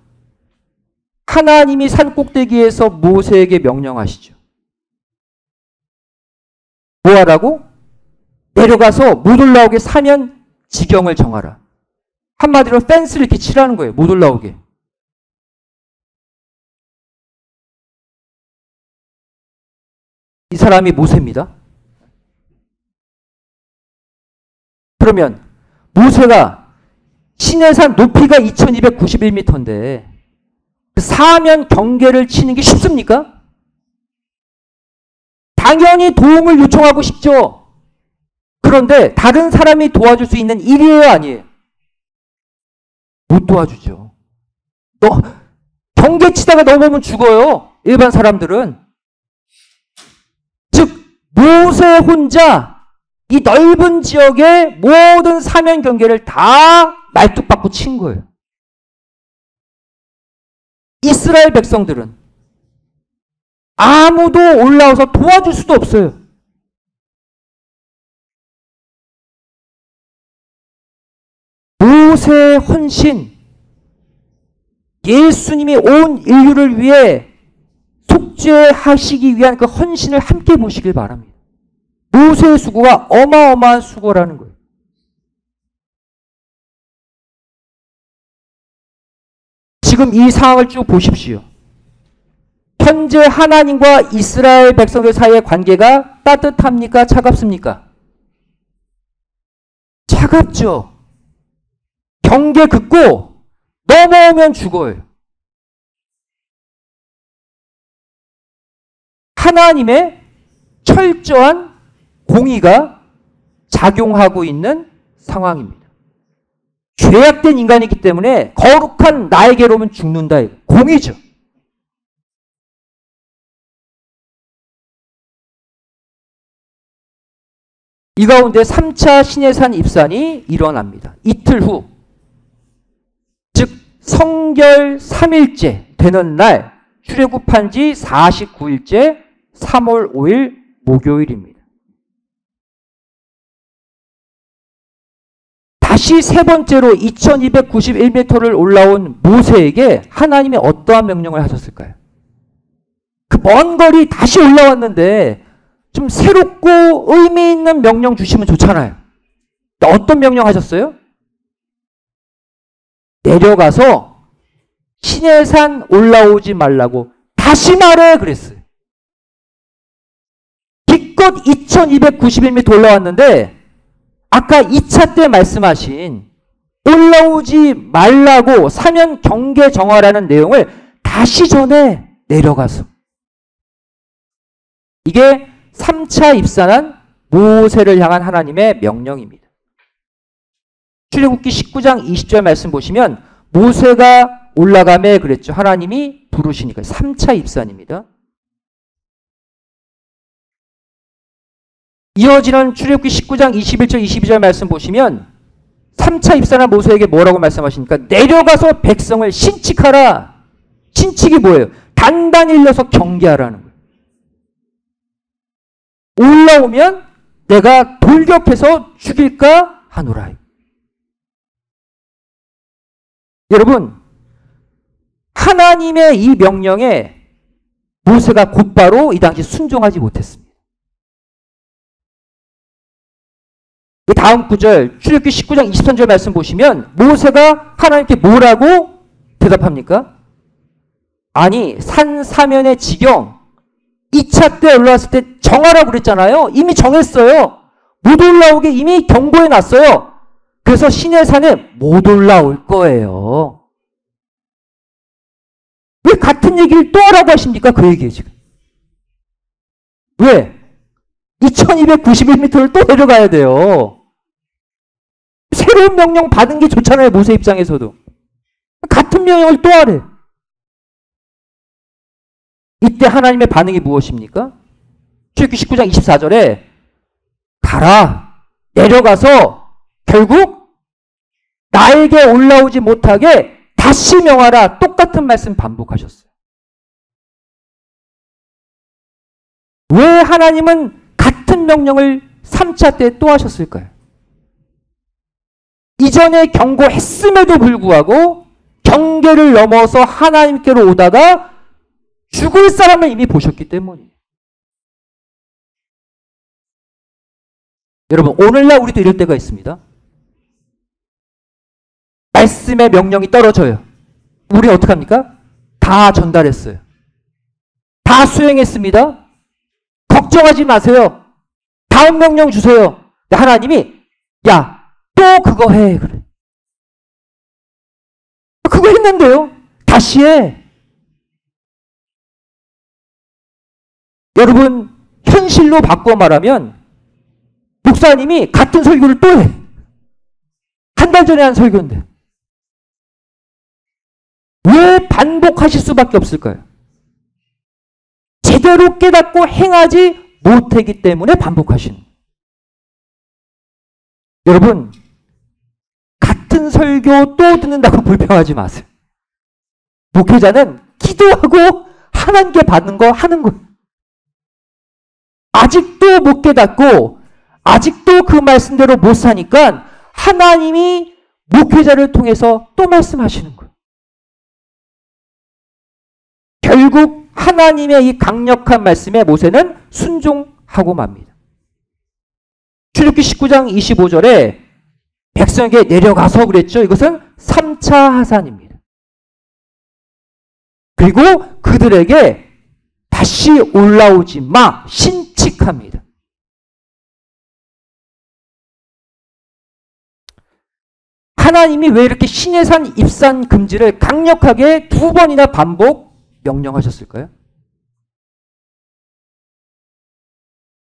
하나님이 산 꼭대기에서 모세에게 명령하시죠. 뭐 하라고? 내려가서 못 올라오게 사면 지경을 정하라. 한마디로 펜스를 이렇게 치라는 거예요. 못 올라오게. 이 사람이 모세입니다. 그러면 모세가 시내산 높이가 2291m인데 사면 경계를 치는 게 쉽습니까? 당연히 도움을 요청하고 싶죠. 그런데 다른 사람이 도와줄 수 있는 일이에요, 아니에요? 못 도와주죠. 경계 치다가 넘어오면 죽어요. 일반 사람들은. 즉 모세 혼자 이 넓은 지역의 모든 사면 경계를 다 말뚝박고 친 거예요. 이스라엘 백성들은 아무도 올라와서 도와줄 수도 없어요. 모세의 헌신, 예수님이 온 인류를 위해 속죄하시기 위한 그 헌신을 함께 보시길 바랍니다. 모세의 수고가 어마어마한 수고라는 거예요. 지금 이 상황을 쭉 보십시오. 현재 하나님과 이스라엘 백성들 사이의 관계가 따뜻합니까? 차갑습니까? 차갑죠. 경계 긋고 넘어오면 죽어요. 하나님의 철저한 공의가 작용하고 있는 상황입니다. 죄악된 인간이기 때문에 거룩한 나에게로 오면 죽는다. 공의죠. 이 가운데 3차 시내산 입산이 일어납니다. 이틀 후, 즉 성결 3일째 되는 날, 출애굽한 지 49일째 3월 5일 목요일입니다. 다시 세 번째로 2291m를 올라온 모세에게 하나님이 어떠한 명령을 하셨을까요? 그 먼 거리 다시 올라왔는데 좀 새롭고 의미 있는 명령 주시면 좋잖아요. 어떤 명령 하셨어요? 내려가서 시내산 올라오지 말라고 다시 말해 그랬어요. 기껏 2291m 올라왔는데 아까 2차 때 말씀하신 올라오지 말라고 사면 경계 정하라는 내용을 다시 전해 내려가서. 이게 3차 입산한 모세를 향한 하나님의 명령입니다. 출애굽기 19장 20절 말씀 보시면 모세가 올라가매 그랬죠. 하나님이 부르시니까 3차 입산입니다. 이어지는 출애굽기 19장 21절 22절 말씀 보시면 3차 입산한 모세에게 뭐라고 말씀하십니까? 내려가서 백성을 신칙하라. 신칙이 뭐예요? 단단히 일러서 경계하라는 거예요. 올라오면 내가 돌격해서 죽일까 하노라. 여러분, 하나님의 이 명령에 모세가 곧바로 이 당시 순종하지 못했습니다. 그 다음 구절 출애굽기 19장 23절 말씀 보시면 모세가 하나님께 뭐라고 대답합니까? 아니 산 사면의 지경 2차 때 올라왔을 때 정하라고 그랬잖아요. 이미 정했어요. 못 올라오게 이미 경고해 놨어요. 그래서 시내산에 못 올라올 거예요. 왜 같은 얘기를 또 하라고 하십니까? 그 얘기예요 지금. 왜? 2291m를 또 내려가야 돼요. 새로운 명령 받은 게 좋잖아요. 모세 입장에서도. 같은 명령을 또 하래. 이때 하나님의 반응이 무엇입니까? 출애굽기 19장 24절에 가라 내려가서 결국 나에게 올라오지 못하게 다시 명하라. 똑같은 말씀 반복하셨어요. 왜 하나님은 같은 명령을 3차 때 또 하셨을까요? 이전에 경고했음에도 불구하고 경계를 넘어서 하나님께로 오다가 죽을 사람을 이미 보셨기 때문이에요. 여러분 오늘날 우리도 이럴 때가 있습니다. 말씀의 명령이 떨어져요. 우리는 어떡합니까? 다 전달했어요. 다 수행했습니다. 걱정하지 마세요. 다음 명령 주세요. 하나님이 야 또 그거 해. 그래. 그거 했는데요. 다시 해. 여러분 현실로 바꿔 말하면 목사님이 같은 설교를 또 해. 한 달 전에 한 설교인데. 왜 반복하실 수밖에 없을까요? 제대로 깨닫고 행하지 못하기 때문에 반복하시는 거예요. 여러분 같은 설교 또 듣는다고 불평하지 마세요. 목회자는 기도하고 하나님께 받는 거 하는 거예요. 아직도 못 깨닫고 아직도 그 말씀대로 못 사니까 하나님이 목회자를 통해서 또 말씀하시는 거예요. 결국 하나님의 이 강력한 말씀에 모세는 순종하고 맙니다. 출애굽기 19장 25절에 백성에게 내려가서 그랬죠. 이것은 3차 하산입니다. 그리고 그들에게 다시 올라오지 마 신칙합니다. 하나님이 왜 이렇게 시내산 입산 금지를 강력하게 2번이나 반복 명령하셨을까요?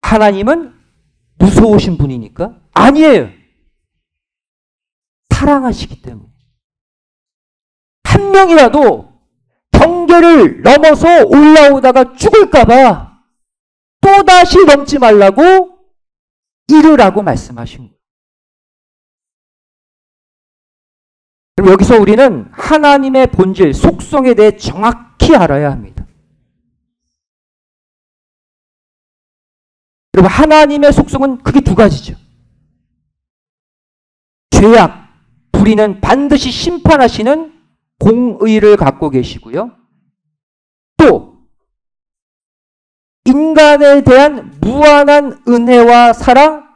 하나님은 무서우신 분이니까? 아니에요. 사랑하시기 때문에. 한 명이라도 경계를 넘어서 올라오다가 죽을까봐 또다시 넘지 말라고 이르라고 말씀하신 거예요. 그럼 여기서 우리는 하나님의 본질, 속성에 대해 정확히 알아야 합니다. 여러분 하나님의 속성은 크게 2가지죠. 죄악, 불의는 반드시 심판하시는 공의를 갖고 계시고요. 또 인간에 대한 무한한 은혜와 사랑,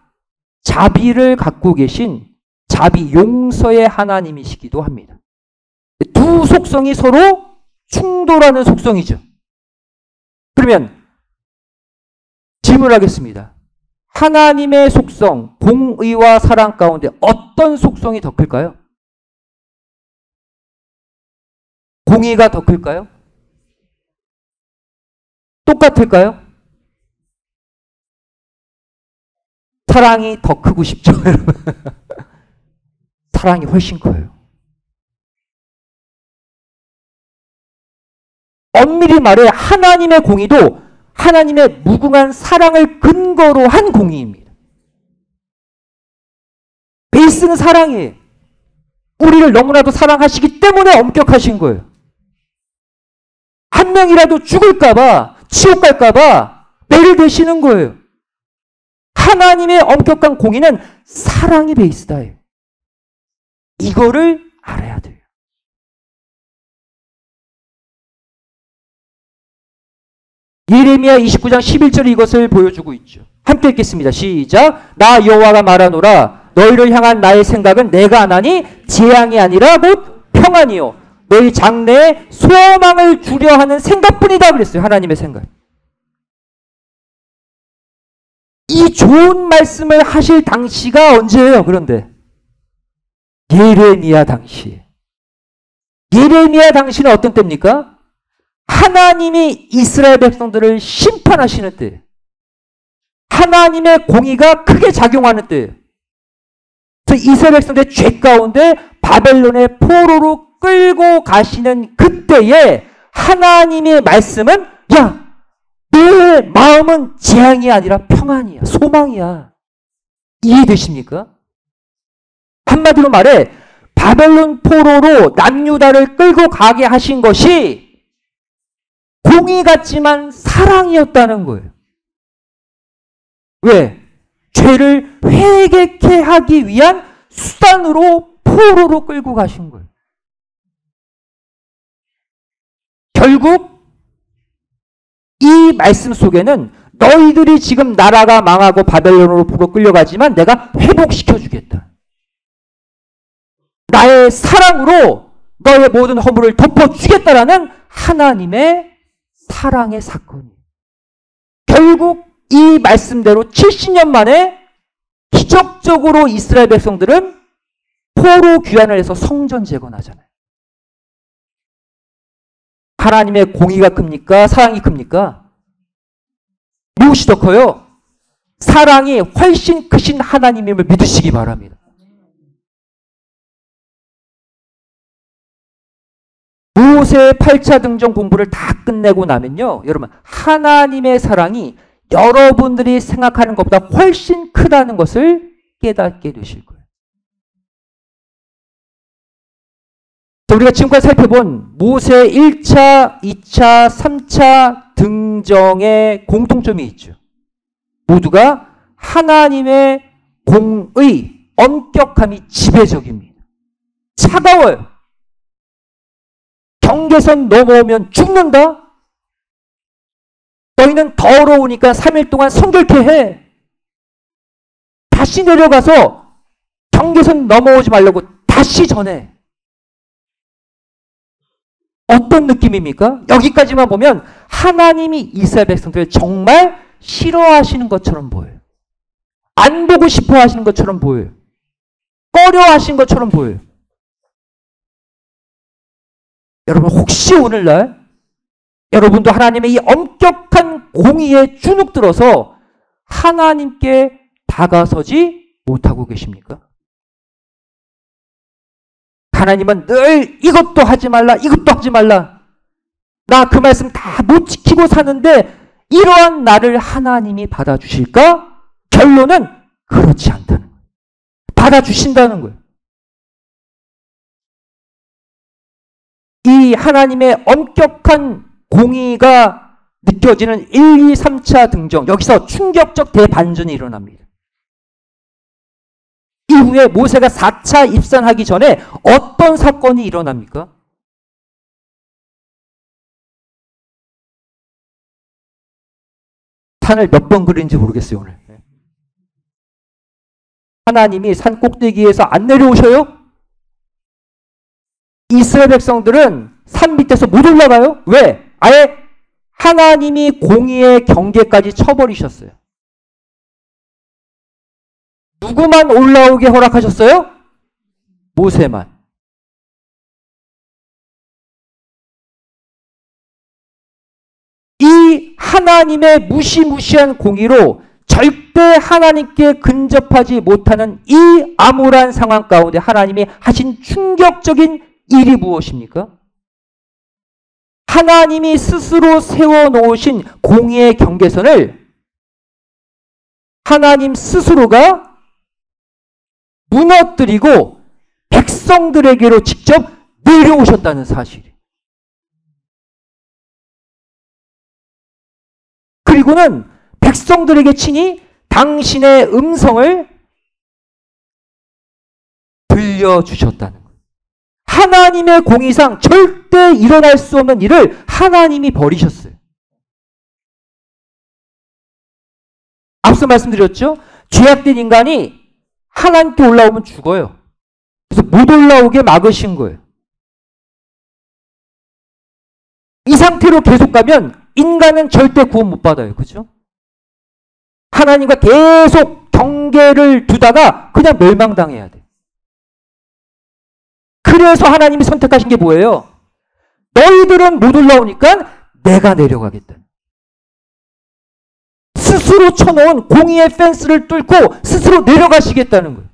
자비를 갖고 계신 자비 용서의 하나님이시기도 합니다. 2 속성이 서로 충돌하는 속성이죠. 그러면 질문하겠습니다. 하나님의 속성, 공의와 사랑 가운데 어떤 속성이 더 클까요? 공의가 더 클까요? 똑같을까요? 사랑이 더 크고 싶죠, 여러분. 사랑이 훨씬 커요. 엄밀히 말해 하나님의 공의도 하나님의 무궁한 사랑을 근거로 한 공의입니다. 베이스는 사랑이에요. 우리를 너무나도 사랑하시기 때문에 엄격하신 거예요. 한 명이라도 죽을까봐, 지옥 갈까봐 매를 대시는 거예요. 하나님의 엄격한 공의는 사랑이 베이스다. 이거를 알아야 돼요. 예레미야 29장 11절에 이것을 보여주고 있죠. 함께 읽겠습니다. 시작. 나 여호와가 말하노라. 너희를 향한 나의 생각은 내가 하나니 재앙이 아니라 곧 평안이요. 너희 장래에 소망을 주려 하는 생각뿐이다 그랬어요. 하나님의 생각. 이 좋은 말씀을 하실 당시가 언제예요? 그런데 예레미야 당시. 예레미야 당시는 어떤 때입니까? 하나님이 이스라엘 백성들을 심판하시는 때, 하나님의 공의가 크게 작용하는 때, 그래서 이스라엘 백성들의 죄 가운데 바벨론의 포로로 끌고 가시는 그때에 하나님의 말씀은 야, 내 마음은 재앙이 아니라 평안이야, 소망이야. 이해되십니까? 한마디로 말해 바벨론 포로로 남유다를 끌고 가게 하신 것이 공의 같지만 사랑이었다는 거예요. 왜? 죄를 회개케 하기 위한 수단으로 포로로 끌고 가신 거예요. 결국 이 말씀 속에는 너희들이 지금 나라가 망하고 바벨론으로 포로 끌려가지만 내가 회복시켜 주겠다. 나의 사랑으로 너의 모든 허물을 덮어주겠다라는 하나님의 사랑의 사건이에요. 결국 이 말씀대로 70년 만에 기적적으로 이스라엘 백성들은 포로 귀환을 해서 성전 재건하잖아요. 하나님의 공의가 큽니까? 사랑이 큽니까? 무엇이 더 커요? 사랑이 훨씬 크신 하나님임을 믿으시기 바랍니다. 모세의 8차 등정 공부를 다 끝내고 나면요, 여러분, 하나님의 사랑이 여러분들이 생각하는 것보다 훨씬 크다는 것을 깨닫게 되실 거예요. 우리가 지금까지 살펴본 모세 1차, 2차, 3차 등정의 공통점이 있죠. 모두가 하나님의 공의, 엄격함이 지배적입니다. 차가워요. 경계선 넘어오면 죽는다? 너희는 더러우니까 3일 동안 성결케 해. 다시 내려가서 경계선 넘어오지 말라고 다시 전해. 어떤 느낌입니까? 여기까지만 보면 하나님이 이스라엘 백성들을 정말 싫어하시는 것처럼 보여요. 안 보고 싶어 하시는 것처럼 보여요. 꺼려 하시는 것처럼 보여요. 여러분, 혹시 오늘날 여러분도 하나님의 이 엄격한 공의에 주눅 들어서 하나님께 다가서지 못하고 계십니까? 하나님은 늘 이것도 하지 말라, 이것도 하지 말라. 나 그 말씀 다 못 지키고 사는데 이러한 나를 하나님이 받아주실까? 결론은 그렇지 않다는 거예요. 받아주신다는 거예요. 이 하나님의 엄격한 공의가 느껴지는 1, 2, 3차 등정, 여기서 충격적 대반전이 일어납니다. 이후에 모세가 4차 입산하기 전에 어떤 사건이 일어납니까? 산을 몇 번 그린지 모르겠어요, 오늘. 하나님이 산 꼭대기에서 안 내려오셔요? 이스라엘 백성들은 산 밑에서 못 올라가요? 왜? 아예 하나님이 공의의 경계까지 쳐버리셨어요. 누구만 올라오게 허락하셨어요? 모세만. 이 하나님의 무시무시한 공의로 절대 하나님께 근접하지 못하는 이 암울한 상황 가운데 하나님이 하신 충격적인 일이 무엇입니까? 하나님이 스스로 세워놓으신 공의의 경계선을 하나님 스스로가 무너뜨리고 백성들에게로 직접 내려오셨다는 사실이에요. 그리고는 백성들에게 친히 당신의 음성을 들려주셨다는 거예요. 하나님의 공의상 절대 일어날 수 없는 일을 하나님이 벌이셨어요. 앞서 말씀드렸죠? 죄악된 인간이 하나님께 올라오면 죽어요. 그래서 못 올라오게 막으신 거예요. 이 상태로 계속 가면 인간은 절대 구원 못 받아요. 그죠? 하나님과 계속 경계를 두다가 그냥 멸망당해야 돼. 그래서 하나님이 선택하신 게 뭐예요? 너희들은 못 올라오니까 내가 내려가겠다. 스스로 쳐놓은 공의의 펜스를 뚫고 스스로 내려가시겠다는 거예요.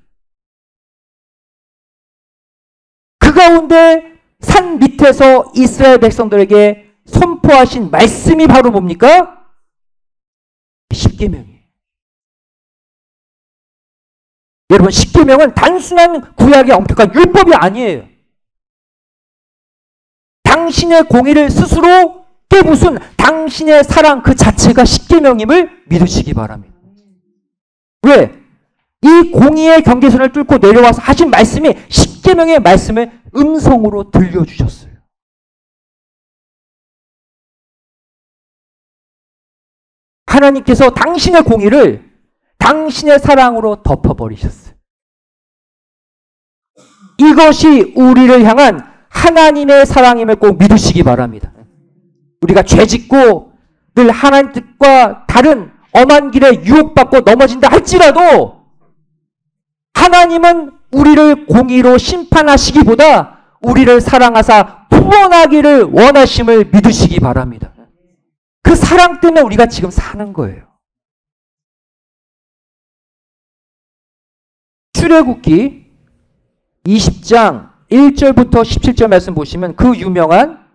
그 가운데 산 밑에서 이스라엘 백성들에게 선포하신 말씀이 바로 뭡니까? 십계명이에요. 여러분, 십계명은 단순한 구약의 엄격한 율법이 아니에요. 당신의 공의를 스스로 깨부순 당신의 사랑 그 자체가 십계명임을 믿으시기 바랍니다. 왜? 이 공의의 경계선을 뚫고 내려와서 하신 말씀이 십계명의 말씀을 음성으로 들려주셨어요. 하나님께서 당신의 공의를 당신의 사랑으로 덮어버리셨어요. 이것이 우리를 향한 하나님의 사랑임을 꼭 믿으시기 바랍니다. 우리가 죄짓고 늘 하나님 뜻과 다른 엄한 길에 유혹받고 넘어진다 할지라도 하나님은 우리를 공의로 심판하시기보다 우리를 사랑하사 구원하기를 원하심을 믿으시기 바랍니다. 그 사랑 때문에 우리가 지금 사는 거예요. 출애굽기 20장 1절부터 17절 말씀 보시면 그 유명한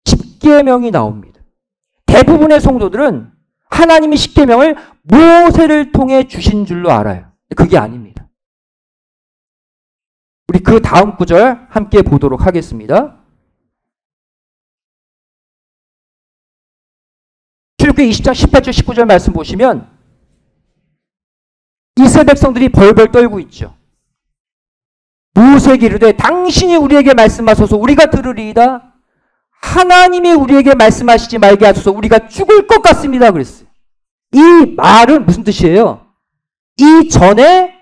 십계명이 나옵니다. 대부분의 성도들은 하나님이 십계명을 모세를 통해 주신 줄로 알아요. 그게 아닙니다. 우리 그 다음 구절 함께 보도록 하겠습니다. 출애굽기 20장 18절 19절 말씀 보시면 이스라엘 백성들이 벌벌 떨고 있죠. 모세에게 이르되 당신이 우리에게 말씀하소서 우리가 들으리이다. 하나님이 우리에게 말씀하시지 말게 하소서 우리가 죽을 것 같습니다. 그랬어요. 이 말은 무슨 뜻이에요? 이전에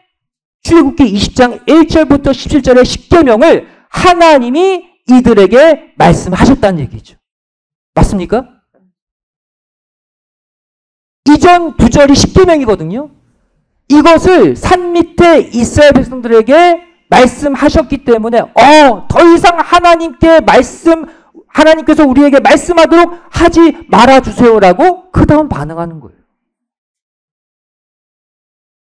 출애굽기 20장 1절부터 17절의 십계명을 하나님이 이들에게 말씀하셨다는 얘기죠. 맞습니까? 이전 두 절이 십계명이거든요. 이것을 산 밑에 이스라엘 백성들에게 말씀하셨기 때문에 더 이상 하나님께서 우리에게 말씀하도록 하지 말아주세요라고 그 다음 반응하는 거예요.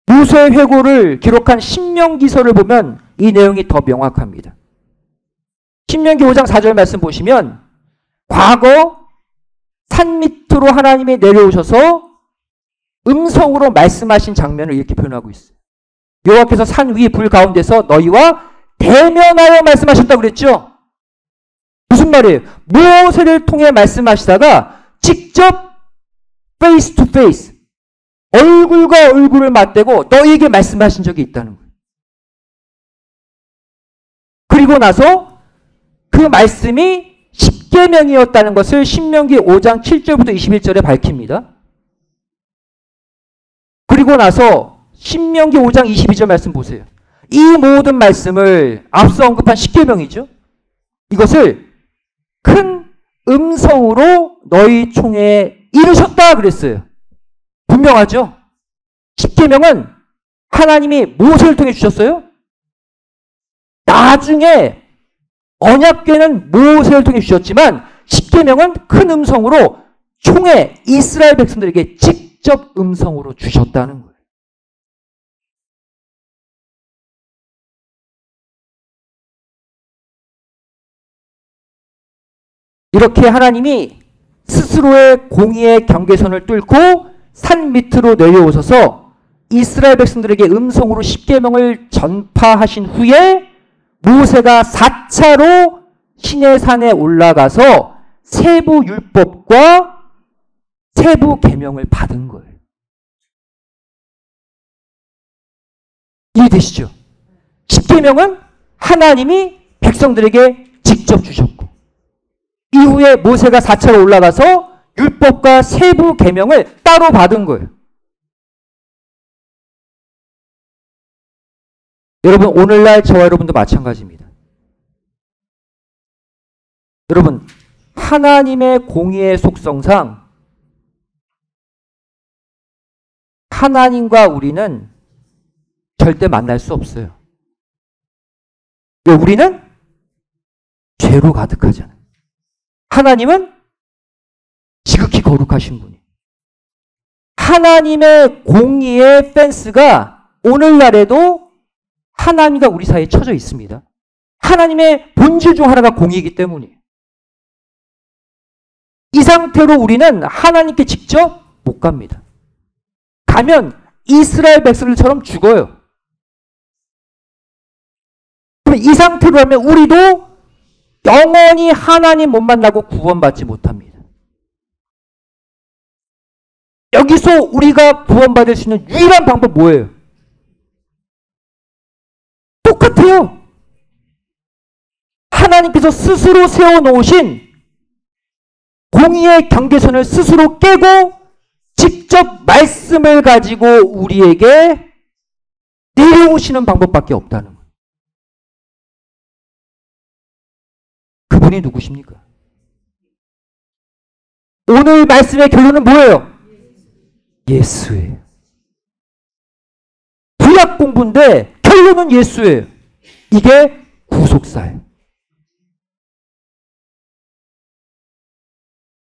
모세의 회고를 기록한 신명기서를 보면 이 내용이 더 명확합니다. 신명기 5장 4절 말씀 보시면 과거 산 밑으로 하나님이 내려오셔서 음성으로 말씀하신 장면을 이렇게 표현하고 있어요. 여호와께서 산 위 불 가운데서 너희와 대면하여 말씀하셨다고 그랬죠? 무슨 말이에요? 모세를 통해 말씀하시다가 직접 페이스 투 페이스 얼굴과 얼굴을 맞대고 너희에게 말씀하신 적이 있다는 거예요. 그리고 나서 그 말씀이 십계명이었다는 것을 신명기 5장 7절부터 21절에 밝힙니다. 그리고 나서 신명기 5장 22절 말씀 보세요. 이 모든 말씀을 앞서 언급한 십계명이죠. 이것을 큰 음성으로 너희 총에 이르셨다 그랬어요. 분명하죠? 십계명은 하나님이 모세를 통해 주셨어요. 나중에 언약궤는 모세를 통해 주셨지만 십계명은 큰 음성으로 총회 이스라엘 백성들에게 직접 음성으로 주셨다는 거예요. 이렇게 하나님이 스스로의 공의의 경계선을 뚫고 산 밑으로 내려오셔서 이스라엘 백성들에게 음성으로 십계명을 전파하신 후에 모세가 4차로 시내산에 올라가서 세부 율법과 세부 계명을 받은 거예요. 이해되시죠? 십계명은 하나님이 백성들에게 직접 주셨고 이후에 모세가 4차로 올라가서 율법과 세부 계명을 따로 받은 거예요. 여러분, 오늘날 저와 여러분도 마찬가지입니다. 여러분, 하나님의 공의의 속성상 하나님과 우리는 절대 만날 수 없어요. 왜? 우리는 죄로 가득하잖아요. 하나님은 지극히 거룩하신 분이. 하나님의 공의의 펜스가 오늘날에도 하나님과 우리 사이에 쳐져 있습니다. 하나님의 본질 중 하나가 공의이기 때문이에요. 이 상태로 우리는 하나님께 직접 못 갑니다. 가면 이스라엘 백성들처럼 죽어요. 그럼 이 상태로 하면 우리도 영원히 하나님 못 만나고 구원받지 못합니다. 여기서 우리가 구원받을 수 있는 유일한 방법 뭐예요? 똑같아요. 하나님께서 스스로 세워놓으신 공의의 경계선을 스스로 깨고 직접 말씀을 가지고 우리에게 내려오시는 방법밖에 없다는 거예요. 그분이 누구십니까? 오늘 말씀의 결론은 뭐예요? 예수예요. 구약 공부인데 결론은 예수예요. 이게 구속사예요.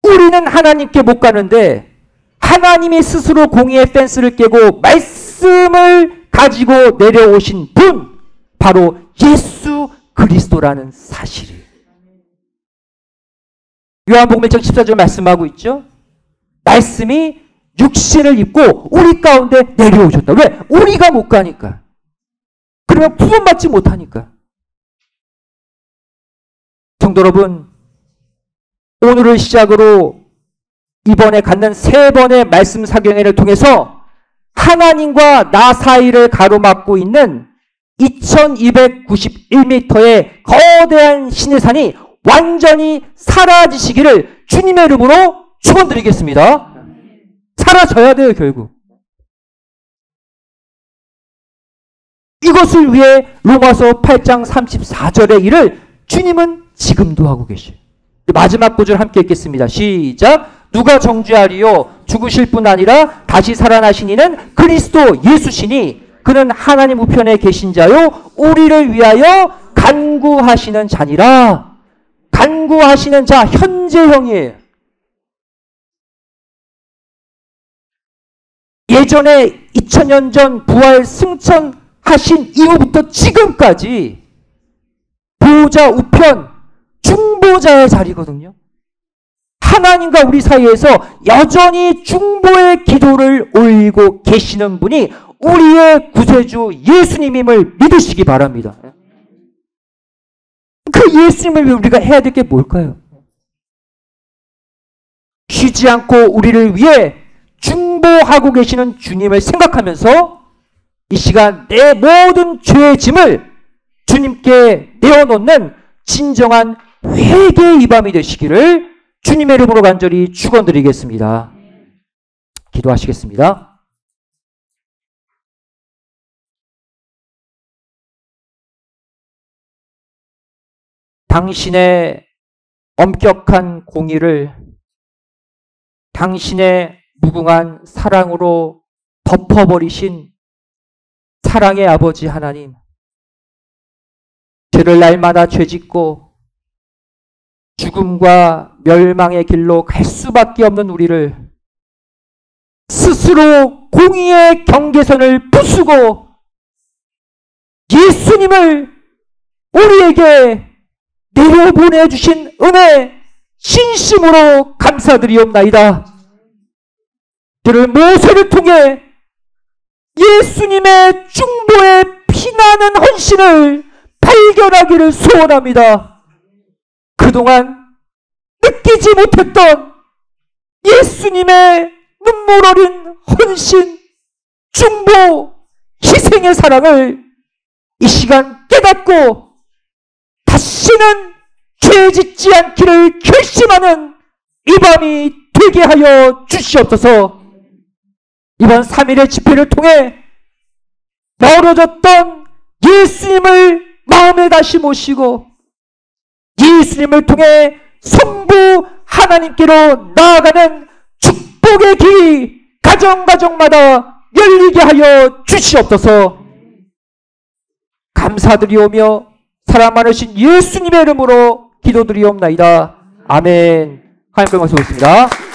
우리는 하나님께 못 가는데 하나님이 스스로 공의의 펜스를 깨고 말씀을 가지고 내려오신 분, 바로 예수 그리스도라는 사실이에요. 요한복음 1장 14절 말씀하고 있죠. 말씀이 육신을 입고 우리 가운데 내려오셨다. 왜? 우리가 못 가니까. 그러면 구원받지 못하니까. 성도 여러분, 오늘을 시작으로 이번에 갖는 3번의 말씀 사경회를 통해서 하나님과 나 사이를 가로막고 있는 2291m의 거대한 시내산이 완전히 사라지시기를 주님의 이름으로 축원드리겠습니다. 사라져야 돼요, 결국. 이것을 위해 로마서 8장 34절의 일을 주님은 지금도 하고 계셔요. 마지막 구절 함께 읽겠습니다. 시작. 누가 정죄하리요? 죽으실 뿐 아니라 다시 살아나신 이는 그리스도 예수시니 그는 하나님 우편에 계신 자요 우리를 위하여 간구하시는 자니라. 간구하시는 자, 현재형이에요. 예전에 2000년 전 부활 승천하신 이후부터 지금까지 보호자 우편 중보자의 자리거든요. 하나님과 우리 사이에서 여전히 중보의 기도를 올리고 계시는 분이 우리의 구세주 예수님임을 믿으시기 바랍니다. 그 예수님을 위해 우리가 해야 될 게 뭘까요? 쉬지 않고 우리를 위해 중보하고 계시는 주님을 생각하면서 이 시간 내 모든 죄의 짐을 주님께 내어놓는 진정한 회개의 이 밤이 되시기를 주님의 이름으로 간절히 축원드리겠습니다. 기도하시겠습니다. 당신의 엄격한 공의를 당신의 무궁한 사랑으로 덮어버리신 사랑의 아버지 하나님, 죄를 날마다 죄짓고 죽음과 멸망의 길로 갈 수밖에 없는 우리를 스스로 공의의 경계선을 부수고 예수님을 우리에게 내려보내주신 은혜 진심으로 감사드리옵나이다. 그를 모세를 통해 예수님의 중보의 피나는 헌신을 발견하기를 소원합니다. 그동안 느끼지 못했던 예수님의 눈물 어린 헌신, 중보, 희생의 사랑을 이 시간 깨닫고 다시는 죄 짓지 않기를 결심하는 이 밤이 되게 하여 주시옵소서. 이번 3일의 집회를 통해 멀어졌던 예수님을 마음에 다시 모시고 예수님을 통해 성부 하나님께로 나아가는 축복의 길이 가정마다 열리게 하여 주시옵소서. 감사드리오며 사랑 많으신 예수님의 이름으로 기도드리옵나이다. 아멘. 하나님께 말씀드리겠습니다.